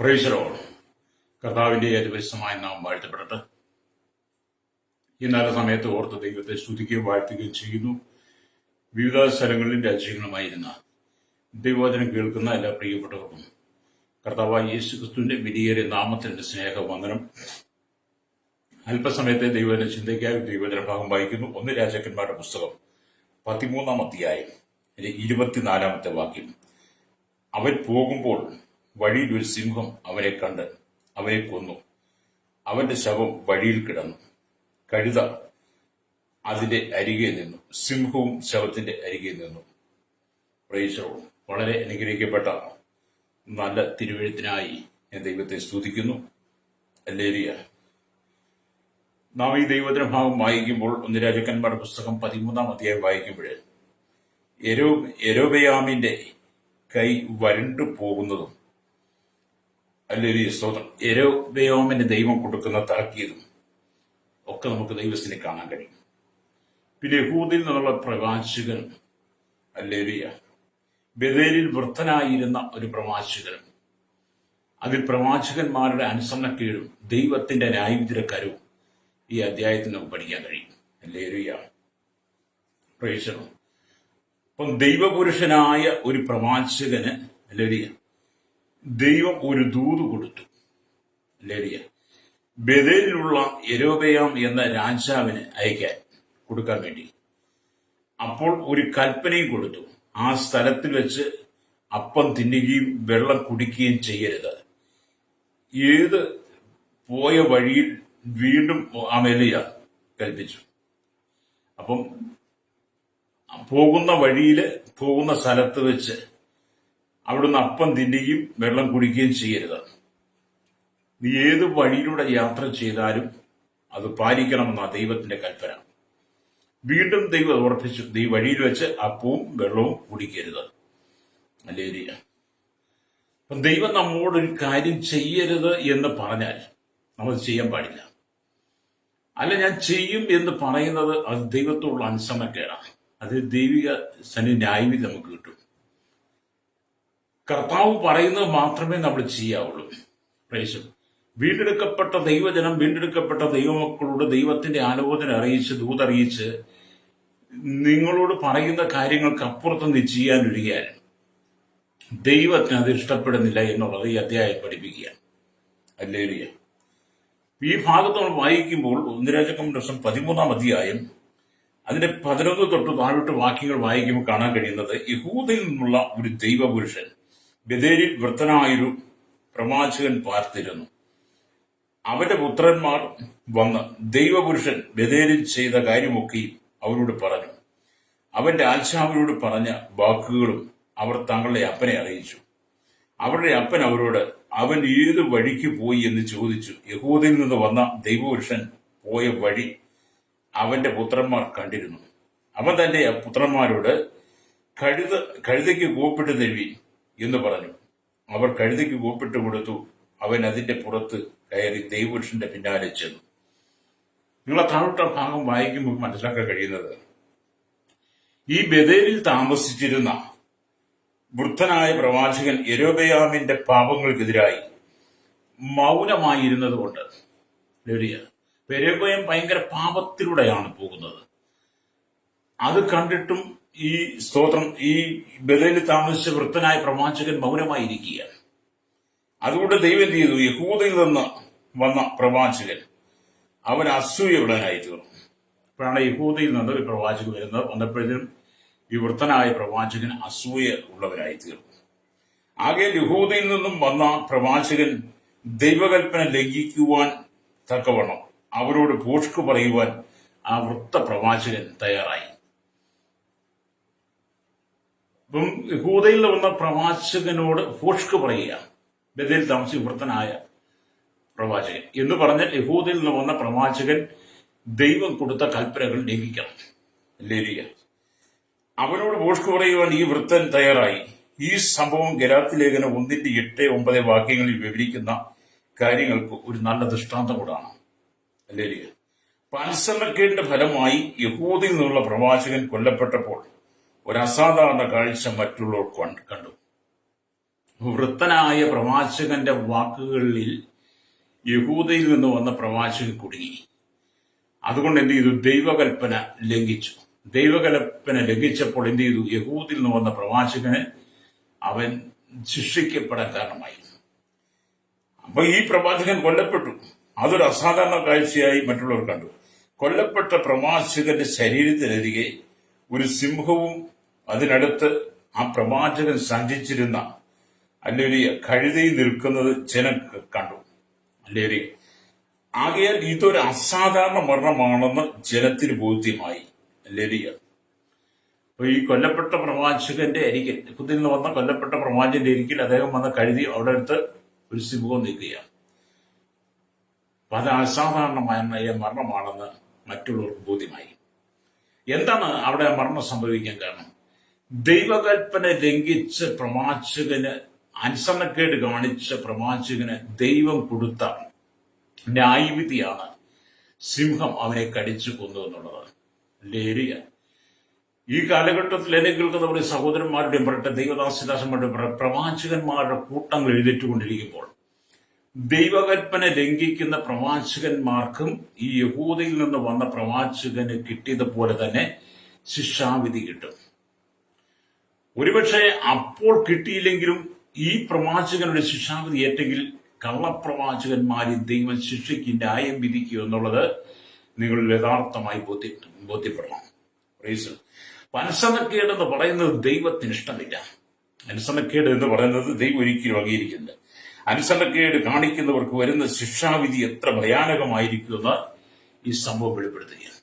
Price the Lord. കർത്താവിന്റെ അതിപരിശുദ്ധമായ നാമം വാഴ്ത്തപ്പെടട്ടെ. ഈ നല്ല സമയത്ത് ഓർത്ത് ദൈവത്തെ സ്തുതിക്കുകയും വാഴ്ത്തുകയും ചെയ്യുന്നു. വിവിധ സ്ഥലങ്ങളിൽ രാജ്യങ്ങളുമായിരുന്ന ദൈവവചനം കേൾക്കുന്ന എല്ലാ പ്രിയപ്പെട്ടവർക്കും കർത്താവായ യേശു ക്രിസ്തുവിന്റെ വിലയേറിയ നാമത്തിന്റെ സ്നേഹവന്ദനം. അല്പസമയത്തെ ദൈവവചന ചിന്തയ്ക്കായി ദൈവവചന ഭാഗം വായിക്കുന്നു. 1 രാജാക്കന്മാരുടെ പുസ്തകം 13-ാം അധ്യായം 24-ാമത്തെ വാക്യം. അവൻ പോകുമ്പോൾ വഴിയിൽ ഒരു സിംഹം അവനെ കണ്ട് അവനെ കൊന്നു. അവന്റെ ശവം വഴിയിൽ കിടന്നു. കഴുത അതിന്റെ അരികെ നിന്നു. സിംഹവും ശവത്തിന്റെ അരികെ നിന്നു. Price the Lord. വളരെ അനുഗ്രഹിക്കപ്പെട്ട നല്ല തിരുവെഴുത്തിനായി ഞാൻ ദൈവത്തെ സ്തുതിക്കുന്നു. ഹല്ലേലൂയ. നാം ഈ ദൈവവചന ഭാഗം വായിക്കുമ്പോൾ 1 രാജാക്കന്മാരുടെ പുസ്തകം 13-ാം അധ്യായം വായിക്കുമ്പോൾ യൊരോബെയാമിന്റെ കൈ വരണ്ടു പോകുന്നതും ഹല്ലേലൂയ സ്തോത്രം, യൊരോബെയാമിന് ദൈവം കൊടുക്കുന്ന താക്കീതും ഒക്കെ നമുക്ക് ദൈവത്തിനെ കാണാൻ കഴിയും. പിന്നെ യഹൂദയിൽ നിന്നുള്ള പ്രവാചകൻ ഹല്ലേലൂയ, ബേഥേലിൽ വൃദ്ധനായിരുന്ന ഒരു പ്രവാചകനും അതിൽ പ്രവാചകന്മാരുടെ അനുസരണക്കേടും ദൈവത്തിന്റെ ന്യായവിധിരക്കരവും ഈ അധ്യായത്തിൽ നമുക്ക് പഠിക്കാൻ കഴിയും. ഹല്ലേലൂയ. Price the Lord. അപ്പം ദൈവപുരുഷനായ ഒരു പ്രവാചകന് ഹല്ലേലൂയ ദൈവം ഒരു ദൂത് കൊടുത്തു. ഹല്ലേലൂയ. ബേഥേലിലുള്ള യൊരോബെയാം എന്ന രാജാവിന് അയക്കാൻ കൊടുക്കാൻ വേണ്ടി. അപ്പോൾ ഒരു കൽപ്പനയും കൊടുത്തു. ആ സ്ഥലത്തിൽ വെച്ച് അപ്പം തിന്നുകയും വെള്ളം കുടിക്കുകയും ചെയ്യരുത്. ഏത് പോയ വഴിയിൽ വീണ്ടും ഹല്ലേലൂയ കൽപ്പിച്ചു. അപ്പം പോകുന്ന വഴിയില് പോകുന്ന സ്ഥലത്ത് വെച്ച് അവിടുന്ന് അപ്പം തിന്നുകയും വെള്ളം കുടിക്കുകയും ചെയ്യരുത്. നീ ഏത് വഴിയിലൂടെ യാത്ര ചെയ്താലും അത് പാലിക്കണമെന്ന ദൈവത്തിന്റെ കൽപ്പന. വീണ്ടും ദൈവം ഓർപ്പിച്ചു, നീ വഴിയിൽ വെച്ച് അപ്പവും വെള്ളവും കുടിക്കരുത്. ഹല്ലേലൂയ. അപ്പം ദൈവം നമ്മോടൊരു കാര്യം ചെയ്യരുത് എന്ന് പറഞ്ഞാൽ നമ്മൾ ചെയ്യാൻ പാടില്ല. അല്ല, ഞാൻ ചെയ്യും എന്ന് പറയുന്നത് അത് ദൈവത്തോടുള്ള അനുസരണക്കേടാണ്. അത് ദൈവിക ന്യായവിധി നമുക്ക് കിട്ടും. കർത്താവ് പറയുന്നത് മാത്രമേ നമ്മൾ ചെയ്യാവുള്ളൂ. പ്രൈസ്. വീണ്ടെടുക്കപ്പെട്ട ദൈവജനം, വീണ്ടെടുക്കപ്പെട്ട ദൈവമക്കളോട് ദൈവത്തിന്റെ ആലോചന അറിയിച്ച്, ദൂതറിയിച്ച് നിങ്ങളോട് പറയുന്ന കാര്യങ്ങൾക്ക് അപ്പുറത്ത് നീ ചെയ്യാനൊരുങ്ങിയാൽ ദൈവത്തിന് അത് ഇഷ്ടപ്പെടുന്നില്ല എന്നുള്ളത് ഈ അധ്യായം പഠിപ്പിക്കുക. ഹല്ലേലൂയ. ഈ ഭാഗത്ത് നമ്മൾ വായിക്കുമ്പോൾ 1 രാജാക്കന്മാരുടെ പുസ്തകം 13-ാം അധ്യായം അതിന്റെ 11 തൊട്ട് താഴോട്ട് വാക്യങ്ങൾ വായിക്കുമ്പോൾ കാണാൻ കഴിയുന്നത്, യഹൂദയിൽ നിന്നുള്ള ഒരു ദൈവപുരുഷൻ ബേഥേലിൽ വൃദ്ധനായൊരു പ്രവാചകൻ പാർത്തിരുന്നു. അവന്റെ പുത്രന്മാർ വന്ന് ദൈവപുരുഷൻ ബേഥേലിൽ ചെയ്ത കാര്യമൊക്കെയും അവരോട് പറഞ്ഞു. അവന്റെ ആത്മാവിനോട് പറഞ്ഞ വാക്കുകളും അവർ തങ്ങളുടെ അപ്പനെ അറിയിച്ചു. അവരുടെ അപ്പൻ അവരോട്, അവൻ ഏത് വഴിക്ക് പോയി എന്ന് ചോദിച്ചു. യഹൂദയിൽ നിന്ന് വന്ന ദൈവപുരുഷൻ പോയ വഴി അവന്റെ പുത്രന്മാർ കണ്ടിരുന്നു. അവൻ തന്റെ പുത്രന്മാരോട്, കഴുതയ്ക്ക് കൂപ്പിട്ട് തരുവീൻ എന്ന് പറഞ്ഞു. അവർ കഴുതയ്ക്ക് കൂപ്പിട്ട് കൊടുത്തു. അവൻ അതിന്റെ പുറത്ത് കയറി ദൈവപുരുഷന്റെ പിന്നാലെ ചെന്നു. നിങ്ങളെ താഴോട്ട ഭാഗം വായിക്കുമ്പോൾ മനസ്സിലാക്കാൻ കഴിയുന്നത്, ഈ ബേഥേലിൽ താമസിച്ചിരുന്ന വൃദ്ധനായ പ്രവാചകൻ യൊരോബെയാമിന്റെ പാപങ്ങൾക്കെതിരായി മൗനമായിരുന്നത് കൊണ്ട് യൊരോബെയാം ഭയങ്കര പാപത്തിലൂടെയാണ് പോകുന്നത്. അത് കണ്ടിട്ടും ഈ സ്തോത്രം, ഈ ബേഥേലിൽ താമസിച്ച വൃദ്ധനായ പ്രവാചകൻ മൗനമായിരിക്കുകയാണ്. അതുകൊണ്ട് ദൈവം എന്ത് ചെയ്തു? യഹൂദയിൽ നിന്ന് വന്ന പ്രവാചകൻ അവൻ അസൂയുള്ളവനായി തീർന്നു. അപ്പോഴാണ് യഹൂദയിൽ നിന്ന് ഒരു പ്രവാചകൻ വരുന്നത്. വന്നപ്പോഴത്തേനും ഈ വൃദ്ധനായ പ്രവാചകൻ അസൂയ ഉള്ളവരായി തീർന്നു. ആകെ യഹൂദയിൽ നിന്നും വന്ന പ്രവാചകൻ ദൈവകൽപ്പന ലംഘിക്കുവാൻ തക്കവണ്ണം അവരോട് ഭോഷ്ക് പറയുവാൻ ആ വൃദ്ധ പ്രവാചകൻ തയ്യാറായി. അപ്പം യഹൂദയിൽ വന്ന പ്രവാചകനോട് ഭോഷ്ക് പറയുക, ബേഥേലിൽ താമസിച്ച വൃദ്ധനായ പ്രവാചകൻ എന്ന് പറഞ്ഞാൽ യഹൂദയിൽ നിന്ന് വന്ന പ്രവാചകൻ ദൈവം കൊടുത്ത കൽപ്പനകൾ ലംഘിക്കണം. ഹല്ലേലൂയ. അവനോട് ഭോഷ്ക് പറയുവാൻ ഈ വൃദ്ധൻ തയ്യാറായി. ഈ സംഭവം ഗലാത്യ ലേഖനം 1:8-9 വാക്യങ്ങളിൽ വിവരിക്കുന്ന കാര്യങ്ങൾക്ക് ഒരു നല്ല ദൃഷ്ടാന്തം കൂടാണ്. ഹല്ലേലൂയ. അനുസരണക്കേടിന്റെ ഫലമായി യഹൂദയിൽ നിന്നുള്ള പ്രവാചകൻ കൊല്ലപ്പെട്ടപ്പോൾ ഒരു അസാധാരണ കാഴ്ച മറ്റുള്ളവർ കണ്ടു. വൃത്തനായ പ്രവാചകന്റെ വാക്കുകളിൽ യഹൂദയിൽ നിന്ന് വന്ന പ്രവാചകൻ കുടുങ്ങി. അതുകൊണ്ട് എന്ത് ചെയ്തു? ദൈവകൽപ്പന ലംഘിച്ചു. ദൈവകൽപ്പന ലംഘിച്ചപ്പോൾ എന്ത് ചെയ്തു? യഹൂദിൽ നിന്ന് വന്ന പ്രവാചകന് അവൻ ശിക്ഷിക്കപ്പെടാൻ കാരണമായി. അപ്പൊ ഈ പ്രവാചകൻ കൊല്ലപ്പെട്ടു. അതൊരു അസാധാരണ കാഴ്ചയായി മറ്റുള്ളവർ കണ്ടു. കൊല്ലപ്പെട്ട പ്രവാചകന്റെ ശരീരത്തിനരികെ ഒരു സിംഹവും അതിനടുത്ത് ആ പ്രവാചകൻ സഞ്ചരിച്ചിരുന്ന അല്ലെങ്കിൽ കഴുതയിൽ നിൽക്കുന്നത് ജനം കണ്ടു. അല്ലെങ്കിൽ ആകയാൽ ഇതൊരു അസാധാരണ മരണമാണെന്ന് ജനത്തിന് ബോധ്യമായി. അല്ലെങ്കിൽ അപ്പൊ ഈ കൊല്ലപ്പെട്ട പ്രവാചകന്റെ അരികിൽ, യഹൂദിൽ നിന്ന് വന്ന കൊല്ലപ്പെട്ട പ്രവാചകന്റെ അരികിൽ അദ്ദേഹം വന്ന കഴുതി അവിടെ അടുത്ത് ഒരു സിംഹവും നിൽക്കുകയാണ്. അപ്പൊ അത് അസാധാരണമായ മരണമാണെന്ന് മറ്റുള്ളവർക്ക് ബോധ്യമായി. എന്താണ് അവിടെ മരണം സംഭവിക്കാൻ കാരണം? ദൈവകൽപ്പന ലംഘിച്ച പ്രവാചകന്, അനുസരണക്കേട് കാണിച്ച പ്രവാചകന് ദൈവം കൊടുത്ത ന്യായവിധിയാണ് സിംഹം അവനെ കടിച്ചു കൊന്നു എന്നുള്ളത്. ലേരിയ ഈ കാലഘട്ടത്തിൽ എന്നെ കേൾക്കുന്ന നമ്മുടെ സഹോദരന്മാരുടെയും പറയട്ടെ, ദൈവദാസിദാസന്മാരുടെയും പ്രവാചകന്മാരുടെ കൂട്ടങ്ങൾ എഴുന്നേറ്റുകൊണ്ടിരിക്കുമ്പോൾ ദൈവകൽപ്പന ലംഘിക്കുന്ന പ്രവാചകന്മാർക്കും ഈ യഹൂദയിൽ നിന്ന് വന്ന പ്രവാചകന് കിട്ടിയതുപോലെ തന്നെ ശിക്ഷാവിധി കിട്ടും. ഒരുപക്ഷെ അപ്പോൾ കിട്ടിയില്ലെങ്കിലും ഈ പ്രവാചകനുടെ ശിക്ഷാവിധി ഏറ്റെങ്കിൽ കള്ളപ്രവാചകന്മാരെ ദൈവം ശിക്ഷയ്ക്ക് ന്യായം വിധിക്കുക എന്നുള്ളത് നിങ്ങൾ യഥാർത്ഥമായി ബോധ്യപ്പെടണം. അനുസരണക്കേട് എന്ന് പറയുന്നത് ദൈവത്തിന് ഇഷ്ടമില്ല. അനുസരണക്കേട് എന്ന് പറയുന്നത് ദൈവം ഒരിക്കലും അംഗീകരിക്കുന്നില്ല. അനുസരണക്കേട് കാണിക്കുന്നവർക്ക് വരുന്ന ശിക്ഷാവിധി എത്ര ഭയാനകമായിരിക്കുമെന്ന് ഈ സംഭവം വെളിപ്പെടുത്തുകയാണ്.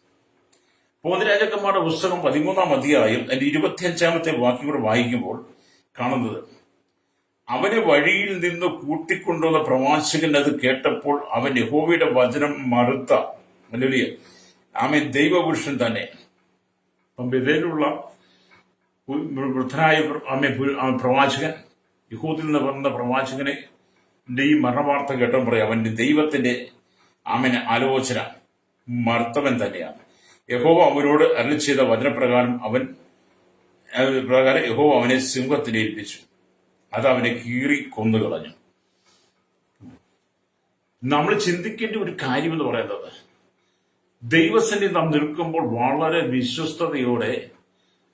പോന്തിരാജാക്കന്മാരുടെ പുസ്തകം 13-ാം അധ്യായം അതിന്റെ 25-ാമത്തെ വാക്യം കൂടെ വായിക്കുമ്പോൾ കാണുന്നത്, അവന് വഴിയിൽ നിന്ന് കൂട്ടിക്കൊണ്ടുവന്ന പ്രവാചകൻ അത് കേട്ടപ്പോൾ അവൻ യഹോവയുടെ വചനം മറുത്ത അല്ലെങ്കിൽ ആമേൻ ദൈവപുരുഷൻ തന്നെ. അപ്പം ബഥേലുള്ള വൃദ്ധനായ പ്രവാചകൻ, യഹൂദിൽ നിന്ന് പറഞ്ഞ പ്രവാചകനെ ഈ മരണവാർത്ത കേട്ടപ്പോൾ പറയാം, അവന്റെ ദൈവത്തിന്റെ ആമന് ആലോചന മറുത്തവൻ തന്നെയാണ്. യഹോവ അവനോട് അരുളി ചെയ്ത വചനപ്രകാരം യഹോവ അവനെ സിംഹത്തിന് ഏൽപ്പിച്ചു. അത് അവനെ കീറി കൊന്നുകളഞ്ഞു. നമ്മൾ ചിന്തിക്കേണ്ട ഒരു കാര്യം എന്ന് പറയുന്നത്, ദൈവസന്നിധി നാം നിൽക്കുമ്പോൾ വളരെ വിശ്വസ്തയോടെ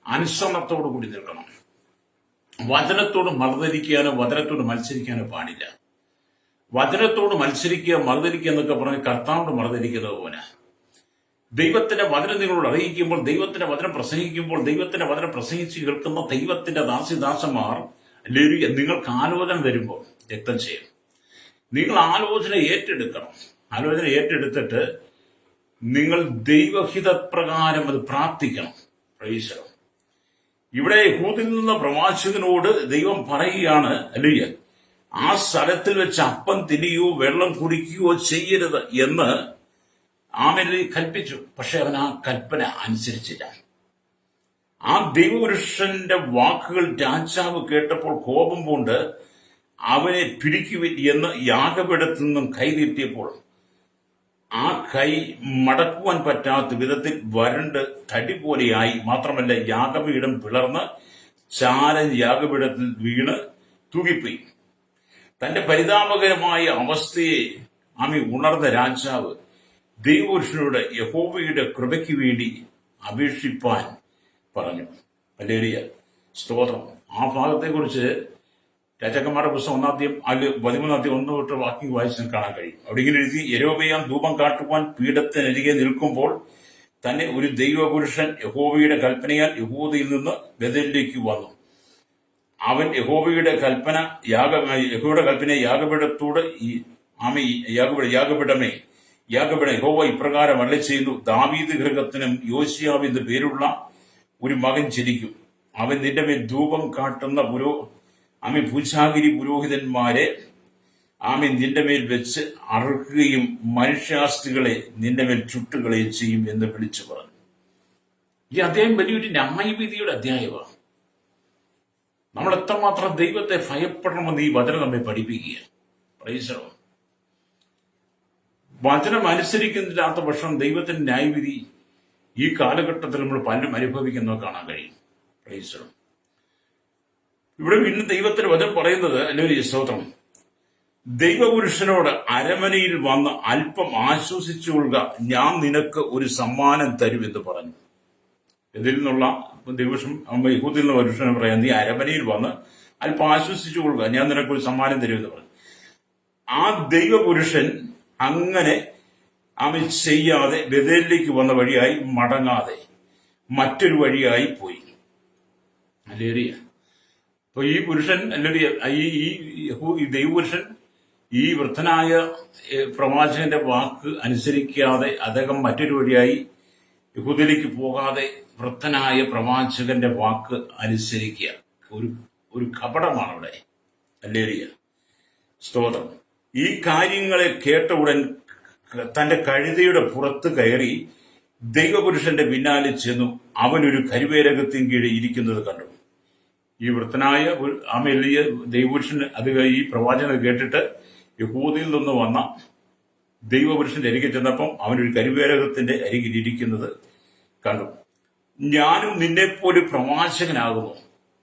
അനുസരണത്തോടു കൂടി നിൽക്കണം. വചനത്തോട് മറുതരിക്കാനോ വചനത്തോട് മത്സരിക്കാനോ പാടില്ല. വചനത്തോട് മത്സരിക്കുക, മറുതരിക്കുക എന്നൊക്കെ പറഞ്ഞ് കർത്താവോട് മറുതരിക്കുന്നത് പോലെ ദൈവത്തിന്റെ വചനം നിങ്ങളോട് അറിയിക്കുമ്പോൾ, ദൈവത്തിന്റെ വചനം പ്രസംഗിക്കുമ്പോൾ, ദൈവത്തിന്റെ വചനം പ്രസംഗിച്ച് കേൾക്കുന്ന ദൈവത്തിന്റെ ദാസിദാസന്മാർ നിങ്ങൾക്ക് ആലോചന തരുമ്പോൾ രക്തം ചെയ്യും. നിങ്ങൾ ആലോചന ഏറ്റെടുക്കണം. ആലോചന ഏറ്റെടുത്തിട്ട് നിങ്ങൾ ദൈവഹിതപ്രകാരം അത് പ്രാർത്ഥിക്കണം. പ്രൈസ്. ഇവിടെ യഹൂദിൽ നിന്ന് പ്രവാചകനോട് ദൈവം പറയുകയാണ്, അല്ലേ, ആ സ്ഥലത്തിൽ വെച്ച് അപ്പം തിരിയോ വെള്ളം കുടിക്കുകയോ ചെയ്യരുത് എന്ന് ആമേനെ കൽപ്പിച്ചു. പക്ഷെ അവൻ ആ കൽപ്പന അനുസരിച്ചില്ല. ആ ദൈവപുരുഷന്റെ വാക്കുകൾ രാജാവ് കേട്ടപ്പോൾ കോപം കൊണ്ട് അവനെ പിടിക്കുവിൻ എന്ന് യാഗപീഠത്തിൽ നിന്നും കൈ നീട്ടിയപ്പോൾ ആ കൈ മടക്കുവാൻ പറ്റാത്ത വിധത്തിൽ വരണ്ട് തടി പോലെയായി. മാത്രമല്ല, യാഗപീഠം പിളർന്ന് ചാരൻ യാഗപീഠത്തിൽ വീണ് തൂകിപ്പോയി. തന്റെ പരിതാപകരമായ അവസ്ഥയെ ഉണർന്ന രാജാവ് ദൈവപുരുഷനോട് യഹോവയുടെ കൃപയ്ക്ക് വേണ്ടി അപേക്ഷിപ്പാൻ പറഞ്ഞു. ഹല്ലേലൂയ, സ്തോത്രം. ആ ഭാഗത്തെക്കുറിച്ച് രാജാക്കന്മാരുടെ പുസ്തകം 13-ാം 1 വാക്യം വായിച്ച് കാണാൻ കഴിയും. അവിടെ ഇങ്ങനെ എഴുതി, യൊരോബെയാം ധൂപം കാട്ടുവാൻ പീഠത്തിനരികെ നിൽക്കുമ്പോൾ തന്നെ ഒരു ദൈവപുരുഷൻ യഹോവയുടെ കൽപ്പനയാൽ യഹൂദയിൽ നിന്ന് ബേഥേലിലേക്ക് വന്നു. അവൻ യഹോവയുടെ കൽപ്പന യാഗപീഠത്തോട് യാഗപീഠമേ യഹോവ ഇപ്രകാരം അരുളി ചെയ്യുന്നു, ദാവീദ് ഗൃഹത്തിനും യോശിയാവ് എന്ന് പേരുള്ള ഒരു മകൻ ജനിക്കും. അവൻ നിന്റെ മേൽ ധൂപം കാട്ടുന്ന പൂജാഗിരി പുരോഹിതന്മാരെ നിന്റെ മേൽ വെച്ച് അറുക്കുകയും മനുഷ്യാസ്തികളെ നിന്റെ മേൽ ചുട്ടുകളയും ചെയ്യും എന്ന് വിളിച്ചു പറഞ്ഞു. ഈ അധ്യായം വലിയൊരു ന്യായവിധിയുടെ അധ്യായമാണ്. നമ്മൾ എത്രമാത്രം ദൈവത്തെ ഭയപ്പെടണമെന്ന് ഈ വചനം നമ്മെ പഠിപ്പിക്കുക. പ്രൈസ്. വചനം അനുസരിക്കുന്നില്ലാത്ത പക്ഷം ദൈവത്തിന്റെ ന്യായവിധി ഈ കാലഘട്ടത്തിൽ നമ്മൾ പലരും അനുഭവിക്കുന്നത് കാണാൻ കഴിയും. പ്രൈസ്. ഇവിടെ വീണ്ടും ദൈവത്തിന്റെ വചനം പറയുന്നത്, അല്ലെങ്കിൽ സ്തോത്രം, ദൈവപുരുഷനോട് അരമനയിൽ വന്ന് അല്പം ആശ്വസിച്ചുകൊള്ളുക, ഞാൻ നിനക്ക് ഒരു സമ്മാനം തരും എന്ന് പറഞ്ഞു. ഇതിൽ നിന്നുള്ള ദൈവപുരുഷൻ യഹൂദിൽ നിന്ന് പുരുഷനെ പറയാം, നീ അരമനയിൽ വന്ന് അല്പം ആശ്വസിച്ചുകൊള്ളുക, ഞാൻ നിനക്കൊരു സമ്മാനം തരും എന്ന് പറഞ്ഞു. ആ ദൈവപുരുഷൻ അങ്ങനെ അവൻ ചെയ്യാതെ ബേഥേലിലേക്ക് വന്ന വഴിയായി മടങ്ങാതെ മറ്റൊരു വഴിയായി പോയി. ഹല്ലേലൂയ. അപ്പൊ ഈ പുരുഷൻ, അല്ലെങ്കിൽ ഈ ദൈവപുരുഷൻ ഈ വൃദ്ധനായ പ്രവാചകന്റെ വാക്ക് അനുസരിക്കാതെ അദ്ദേഹം മറ്റൊരു വഴിയായി യഹൂദയിലേക്ക് പോകാതെ വൃദ്ധനായ പ്രവാചകന്റെ വാക്ക് അനുസരിക്കുക ഒരു കപടമാണ് അവിടെ. ഹല്ലേലൂയ, സ്തോത്രം. ഈ കാര്യങ്ങളെ കേട്ട ഉടൻ തന്റെ കഴുതയുടെ പുറത്ത് കയറി ദൈവപുരുഷന്റെ പിന്നാലെ ചെന്നു അവനൊരു കരുവേരകത്തിന് കീഴിൽ ഇരിക്കുന്നത് കണ്ടു. ഈ വൃദ്ധനായ അമേലിയ ദൈവപുരുഷൻ ഈ പ്രവാചകനെ കേട്ടിട്ട് യഹൂദയിൽ നിന്ന് വന്ന ദൈവപുരുഷന്റെ അരികിൽ ചെന്നപ്പം അവനൊരു കരുവേരകത്തിന്റെ അരികിൽ ഇരിക്കുന്നത് കണ്ടു. ഞാനും നിന്നെപ്പോലെ പ്രവാചകനാകുന്നു.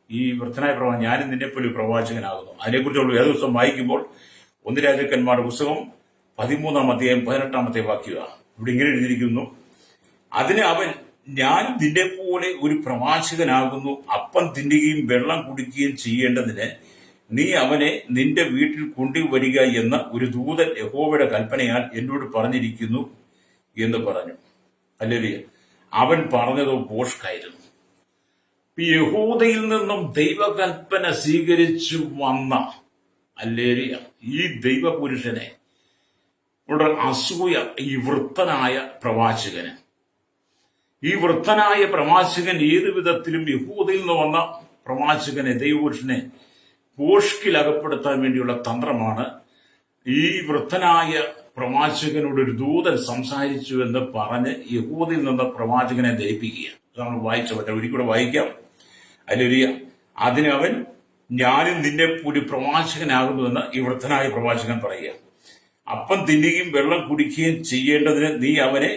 ഈ വൃദ്ധനായ പ്രവാചകൻ, ഞാനും നിന്നെപ്പോലെ പ്രവാചകനാകുന്നു. അതിനെക്കുറിച്ചുള്ള ദിവസം വായിക്കുമ്പോൾ 1 രാജാക്കന്മാരുടെ പുസ്തകം 13-ാം അധ്യായം 18-ാമത്തെ വാക്യമാണ്. ഇവിടെ ഇങ്ങനെ എഴുതിയിരിക്കുന്നു, അതിന് അവൻ, ഞാൻ നിന്നെ പോലെ ഒരു പ്രവാചകനാകുന്നു. അപ്പം തിന്നുകയും വെള്ളം കുടിക്കുകയും ചെയ്യേണ്ടതിന് നീ അവനെ നിന്റെ വീട്ടിൽ കൊണ്ടുവരിക എന്ന് ഒരു ദൂതൻ യഹോവയുടെ കൽപ്പനയാൽ എന്നോട് പറഞ്ഞിരിക്കുന്നു എന്ന് പറഞ്ഞു. ഹല്ലേലൂയ. അവൻ പറഞ്ഞത് ഭോഷ്കായിരുന്നു. യഹൂദയിൽ നിന്നും ദൈവകൽപ്പന സ്വീകരിച്ചു വന്ന ഹല്ലേലൂയ ഈ ദൈവപുരുഷനെ അസൂയ ഈ വൃദ്ധനായ പ്രവാചകന്. ഈ വൃദ്ധനായ പ്രവാചകൻ ഏതു വിധത്തിലും യഹൂദയിൽ നിന്ന് വന്ന പ്രവാചകനെ, ദൈവപുരുഷനെ ഭോഷ്കിൽ അകപ്പെടുത്താൻ വേണ്ടിയുള്ള തന്ത്രമാണ്. ഈ വൃദ്ധനായ പ്രവാചകനോട് ഒരു ദൂതൻ സംസാരിച്ചു എന്ന് പറഞ്ഞ് യഹൂദയിൽ നിന്ന് പ്രവാചകനെ ധരിപ്പിക്കുക. നമ്മൾ വായിച്ച പറ്റും, ഒരിക്കലും വായിക്കാം. ഹല്ലേലൂയ. അതിന് അവൻ, ഞാനും നിന്നെ ഒരു പ്രവാചകനാകുന്നുവെന്ന് ഈ വൃദ്ധനായ പ്രവാചകൻ പറയുക. അപ്പം തിന്നുകയും വെള്ളം കുടിക്കുകയും ചെയ്യേണ്ടതിന് നീ അവനെ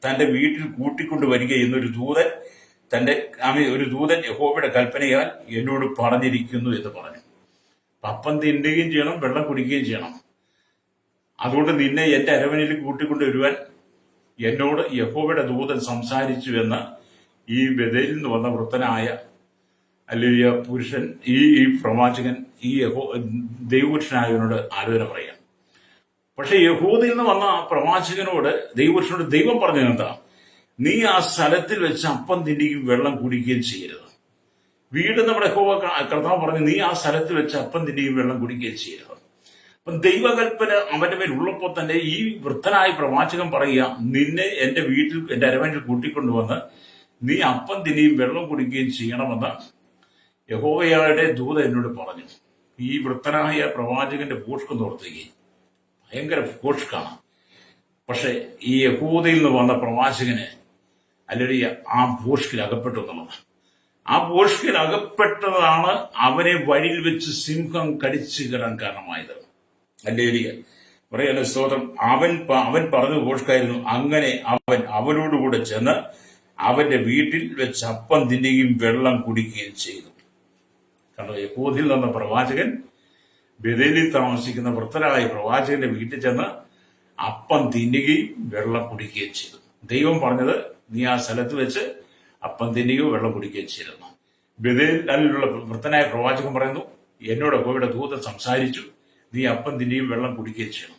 തന്റെ വീട്ടിൽ കൂട്ടിക്കൊണ്ടുവരിക എന്നൊരു ദൂതൻ യഹോവയുടെ കൽപ്പനയാൽ എന്നോട് പറഞ്ഞിരിക്കുന്നു എന്ന് പറഞ്ഞു. അപ്പം തിന്നുകയും ചെയ്യണം, വെള്ളം കുടിക്കുകയും ചെയ്യണം. അതുകൊണ്ട് നിന്നെ എന്റെ അരമനയിൽ കൂട്ടിക്കൊണ്ടുവരുവാൻ എന്നോട് യഹോവയുടെ ദൂതൻ സംസാരിച്ചു എന്ന് ഈ ബേഥേലിൽ നിന്ന് വന്ന വൃദ്ധനായ അല്ലെങ്കിൽ പുരുഷൻ, ഈ പ്രവാചകൻ, ഈ ദൈവപുരുഷനായവനോട് ആലോചന പറയാം. പക്ഷെ യഹൂദയിൽ നിന്ന് വന്ന പ്രവാചകനോട് ദൈവപുരുഷനോട് ദൈവം പറഞ്ഞത് എന്താ? നീ ആ സ്ഥലത്തിൽ വെച്ച് അപ്പം തിന്നുകയും വെള്ളം കുടിക്കുകയും ചെയ്യരുത്. വീട് നമ്മുടെ യഹോവ കർത്താവ് പറഞ്ഞു, നീ ആ സ്ഥലത്തിൽ വെച്ച് അപ്പം തിന്നുകയും വെള്ളം കുടിക്കുകയും ചെയ്യരുത്. അപ്പം ദൈവകൽപ്പന അവന്റെ മേൽ ഉള്ളപ്പോൾ തന്നെ ഈ വൃദ്ധനായ പ്രവാചകൻ പറയുക, നിന്നെ എന്റെ വീട്ടിൽ, എന്റെ അരമനയിൽ കൂട്ടിക്കൊണ്ടുവന്ന് നീ അപ്പം തിന്നുകയും വെള്ളം കുടിക്കുകയും ചെയ്യണമെന്ന് യഹോവയുടെ ദൂത എന്നോട് പറഞ്ഞു. ഈ വൃദ്ധനായ പ്രവാചകന്റെ ഭൂഷ്കം തോർത്തുകയും ഭയങ്കര ഭൂഷ്കാണ്. പക്ഷെ ഈ യഹൂദയിൽ നിന്ന് വന്ന പ്രവാചകന് അല്ലെങ്കിൽ ആ ഭൂഷ്കിൽ അകപ്പെട്ടു എന്നുള്ളത്. ആ ഭൂഷ്കിൽ അകപ്പെട്ടതാണ് അവനെ വഴിയിൽ വെച്ച് സിംഹം കടിച്ചു കയറാൻ കാരണമായത്. അല്ലെങ്കിൽ പറയല്ല സ്തോത്രം. അവൻ പറഞ്ഞു ഭൂഷ്കായിരുന്നു. അങ്ങനെ അവനോടുകൂടെ ചെന്ന് അവന്റെ വീട്ടിൽ വെച്ച് അപ്പം തിന്നുകയും വെള്ളം കുടിക്കുകയും ചെയ്തു. കണ്ടോ, യഹൂദയിൽ നിന്ന പ്രവാചകൻ ബേഥേലിൽ താമസിക്കുന്ന വൃദ്ധനായ പ്രവാചകന്റെ വീട്ടിൽ ചെന്ന് അപ്പം തിന്നുകയും വെള്ളം കുടിക്കുകയും ചെയ്തു. ദൈവം പറഞ്ഞത്, നീ ആ സ്ഥലത്ത് വെച്ച് അപ്പം തിന്നുകയോ വെള്ളം കുടിക്കുകയും ചെയ്തിരുന്നു. ബേഥേലിലുള്ള വൃദ്ധനായ പ്രവാചകൻ പറയുന്നു, എന്നോട് യഹോവയുടെ ദൂതൻ സംസാരിച്ചു, നീ അപ്പം തിന്നുകയും വെള്ളം കുടിക്കുകയും ചെയ്യണം.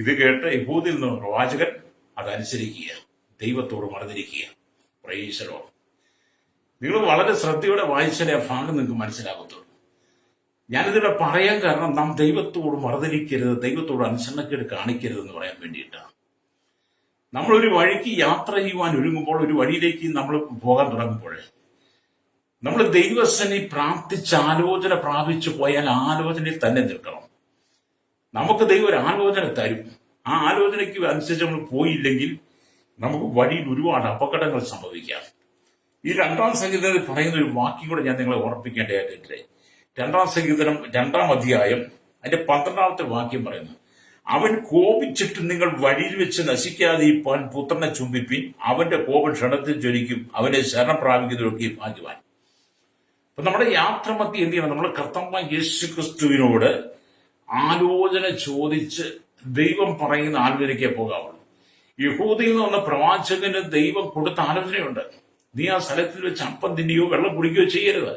ഇത് കേട്ട് യഹൂദയിൽ നിന്ന് പ്രവാചകൻ അതനുസരിക്കുക, ദൈവത്തോട് മറന്നിരിക്കുക. Price the Lord. നിങ്ങൾ വളരെ ശ്രദ്ധയോടെ വായിച്ചാലേ ആ ഭാഗം നിങ്ങൾക്ക് മനസ്സിലാകത്തുള്ളൂ. ഞാനിതിവിടെ പറയാൻ കാരണം, നാം ദൈവത്തോട് മറന്നിരിക്കരുത്, ദൈവത്തോട് അനുസരണക്കേട് കാണിക്കരുത് എന്ന് പറയാൻ വേണ്ടിയിട്ടാണ്. നമ്മളൊരു വഴിക്ക് യാത്ര ചെയ്യുവാൻ ഒരുങ്ങുമ്പോൾ, ഒരു വഴിയിലേക്ക് നമ്മൾ പോകാൻ തുടങ്ങുമ്പോൾ, നമ്മൾ ദൈവസനെ പ്രാർത്ഥിച്ച് ആലോചന പ്രാപിച്ചു പോയാൽ ആലോചനയിൽ തന്നെ നിൽക്കണം. നമുക്ക് ദൈവം ഒരു ആലോചന തരും. ആ ആലോചനയ്ക്ക് അനുസരിച്ച് നമ്മൾ പോയില്ലെങ്കിൽ നമുക്ക് വഴിയിൽ ഒരുപാട് അപകടങ്ങൾ സംഭവിക്കാം. ഈ 2-ാം സങ്കീർത്തനത്തിൽ പറയുന്ന ഒരു വാക്യം കൂടെ ഞാൻ നിങ്ങളെ ഓർപ്പിക്കേണ്ടതായിട്ടില്ലേ. 2-ാം സങ്കീർത്തനം 2-ാം അധ്യായം അതിന്റെ 12-ാമത്തെ വാക്യം പറയുന്നു, അവൻ കോപിച്ചിട്ട് നിങ്ങൾ വഴിയിൽ വെച്ച് നശിക്കാതിരിപ്പാൻ പുത്രനെ ചുംബിപ്പിൻ, അവന്റെ കോപം ക്ഷണത്തിൽ ജ്വലിക്കും, അവനെ ശരണം പ്രാപിക്കുന്നതൊക്കെ ഭാഗ്യവാൻ. അപ്പൊ നമ്മുടെ യാത്ര മധ്യ എന്ത് ചെയ്യണം? നമ്മൾ കർത്താവായ യേശു ക്രിസ്തുവിനോട് ആലോചന ചോദിച്ച് ദൈവം പറയുന്ന ആലോചനയ്ക്കേ പോകാവുള്ളൂ. യഹൂദയിൽ നിന്ന് വന്ന പ്രവാചകന് ദൈവം കൊടുത്ത ആലോചനയുണ്ട്. നീ ആ സ്ഥലത്തിൽ വെച്ച് അപ്പം തിന്നുകയോ വെള്ളം കുടിക്കുകയോ ചെയ്യരുത്.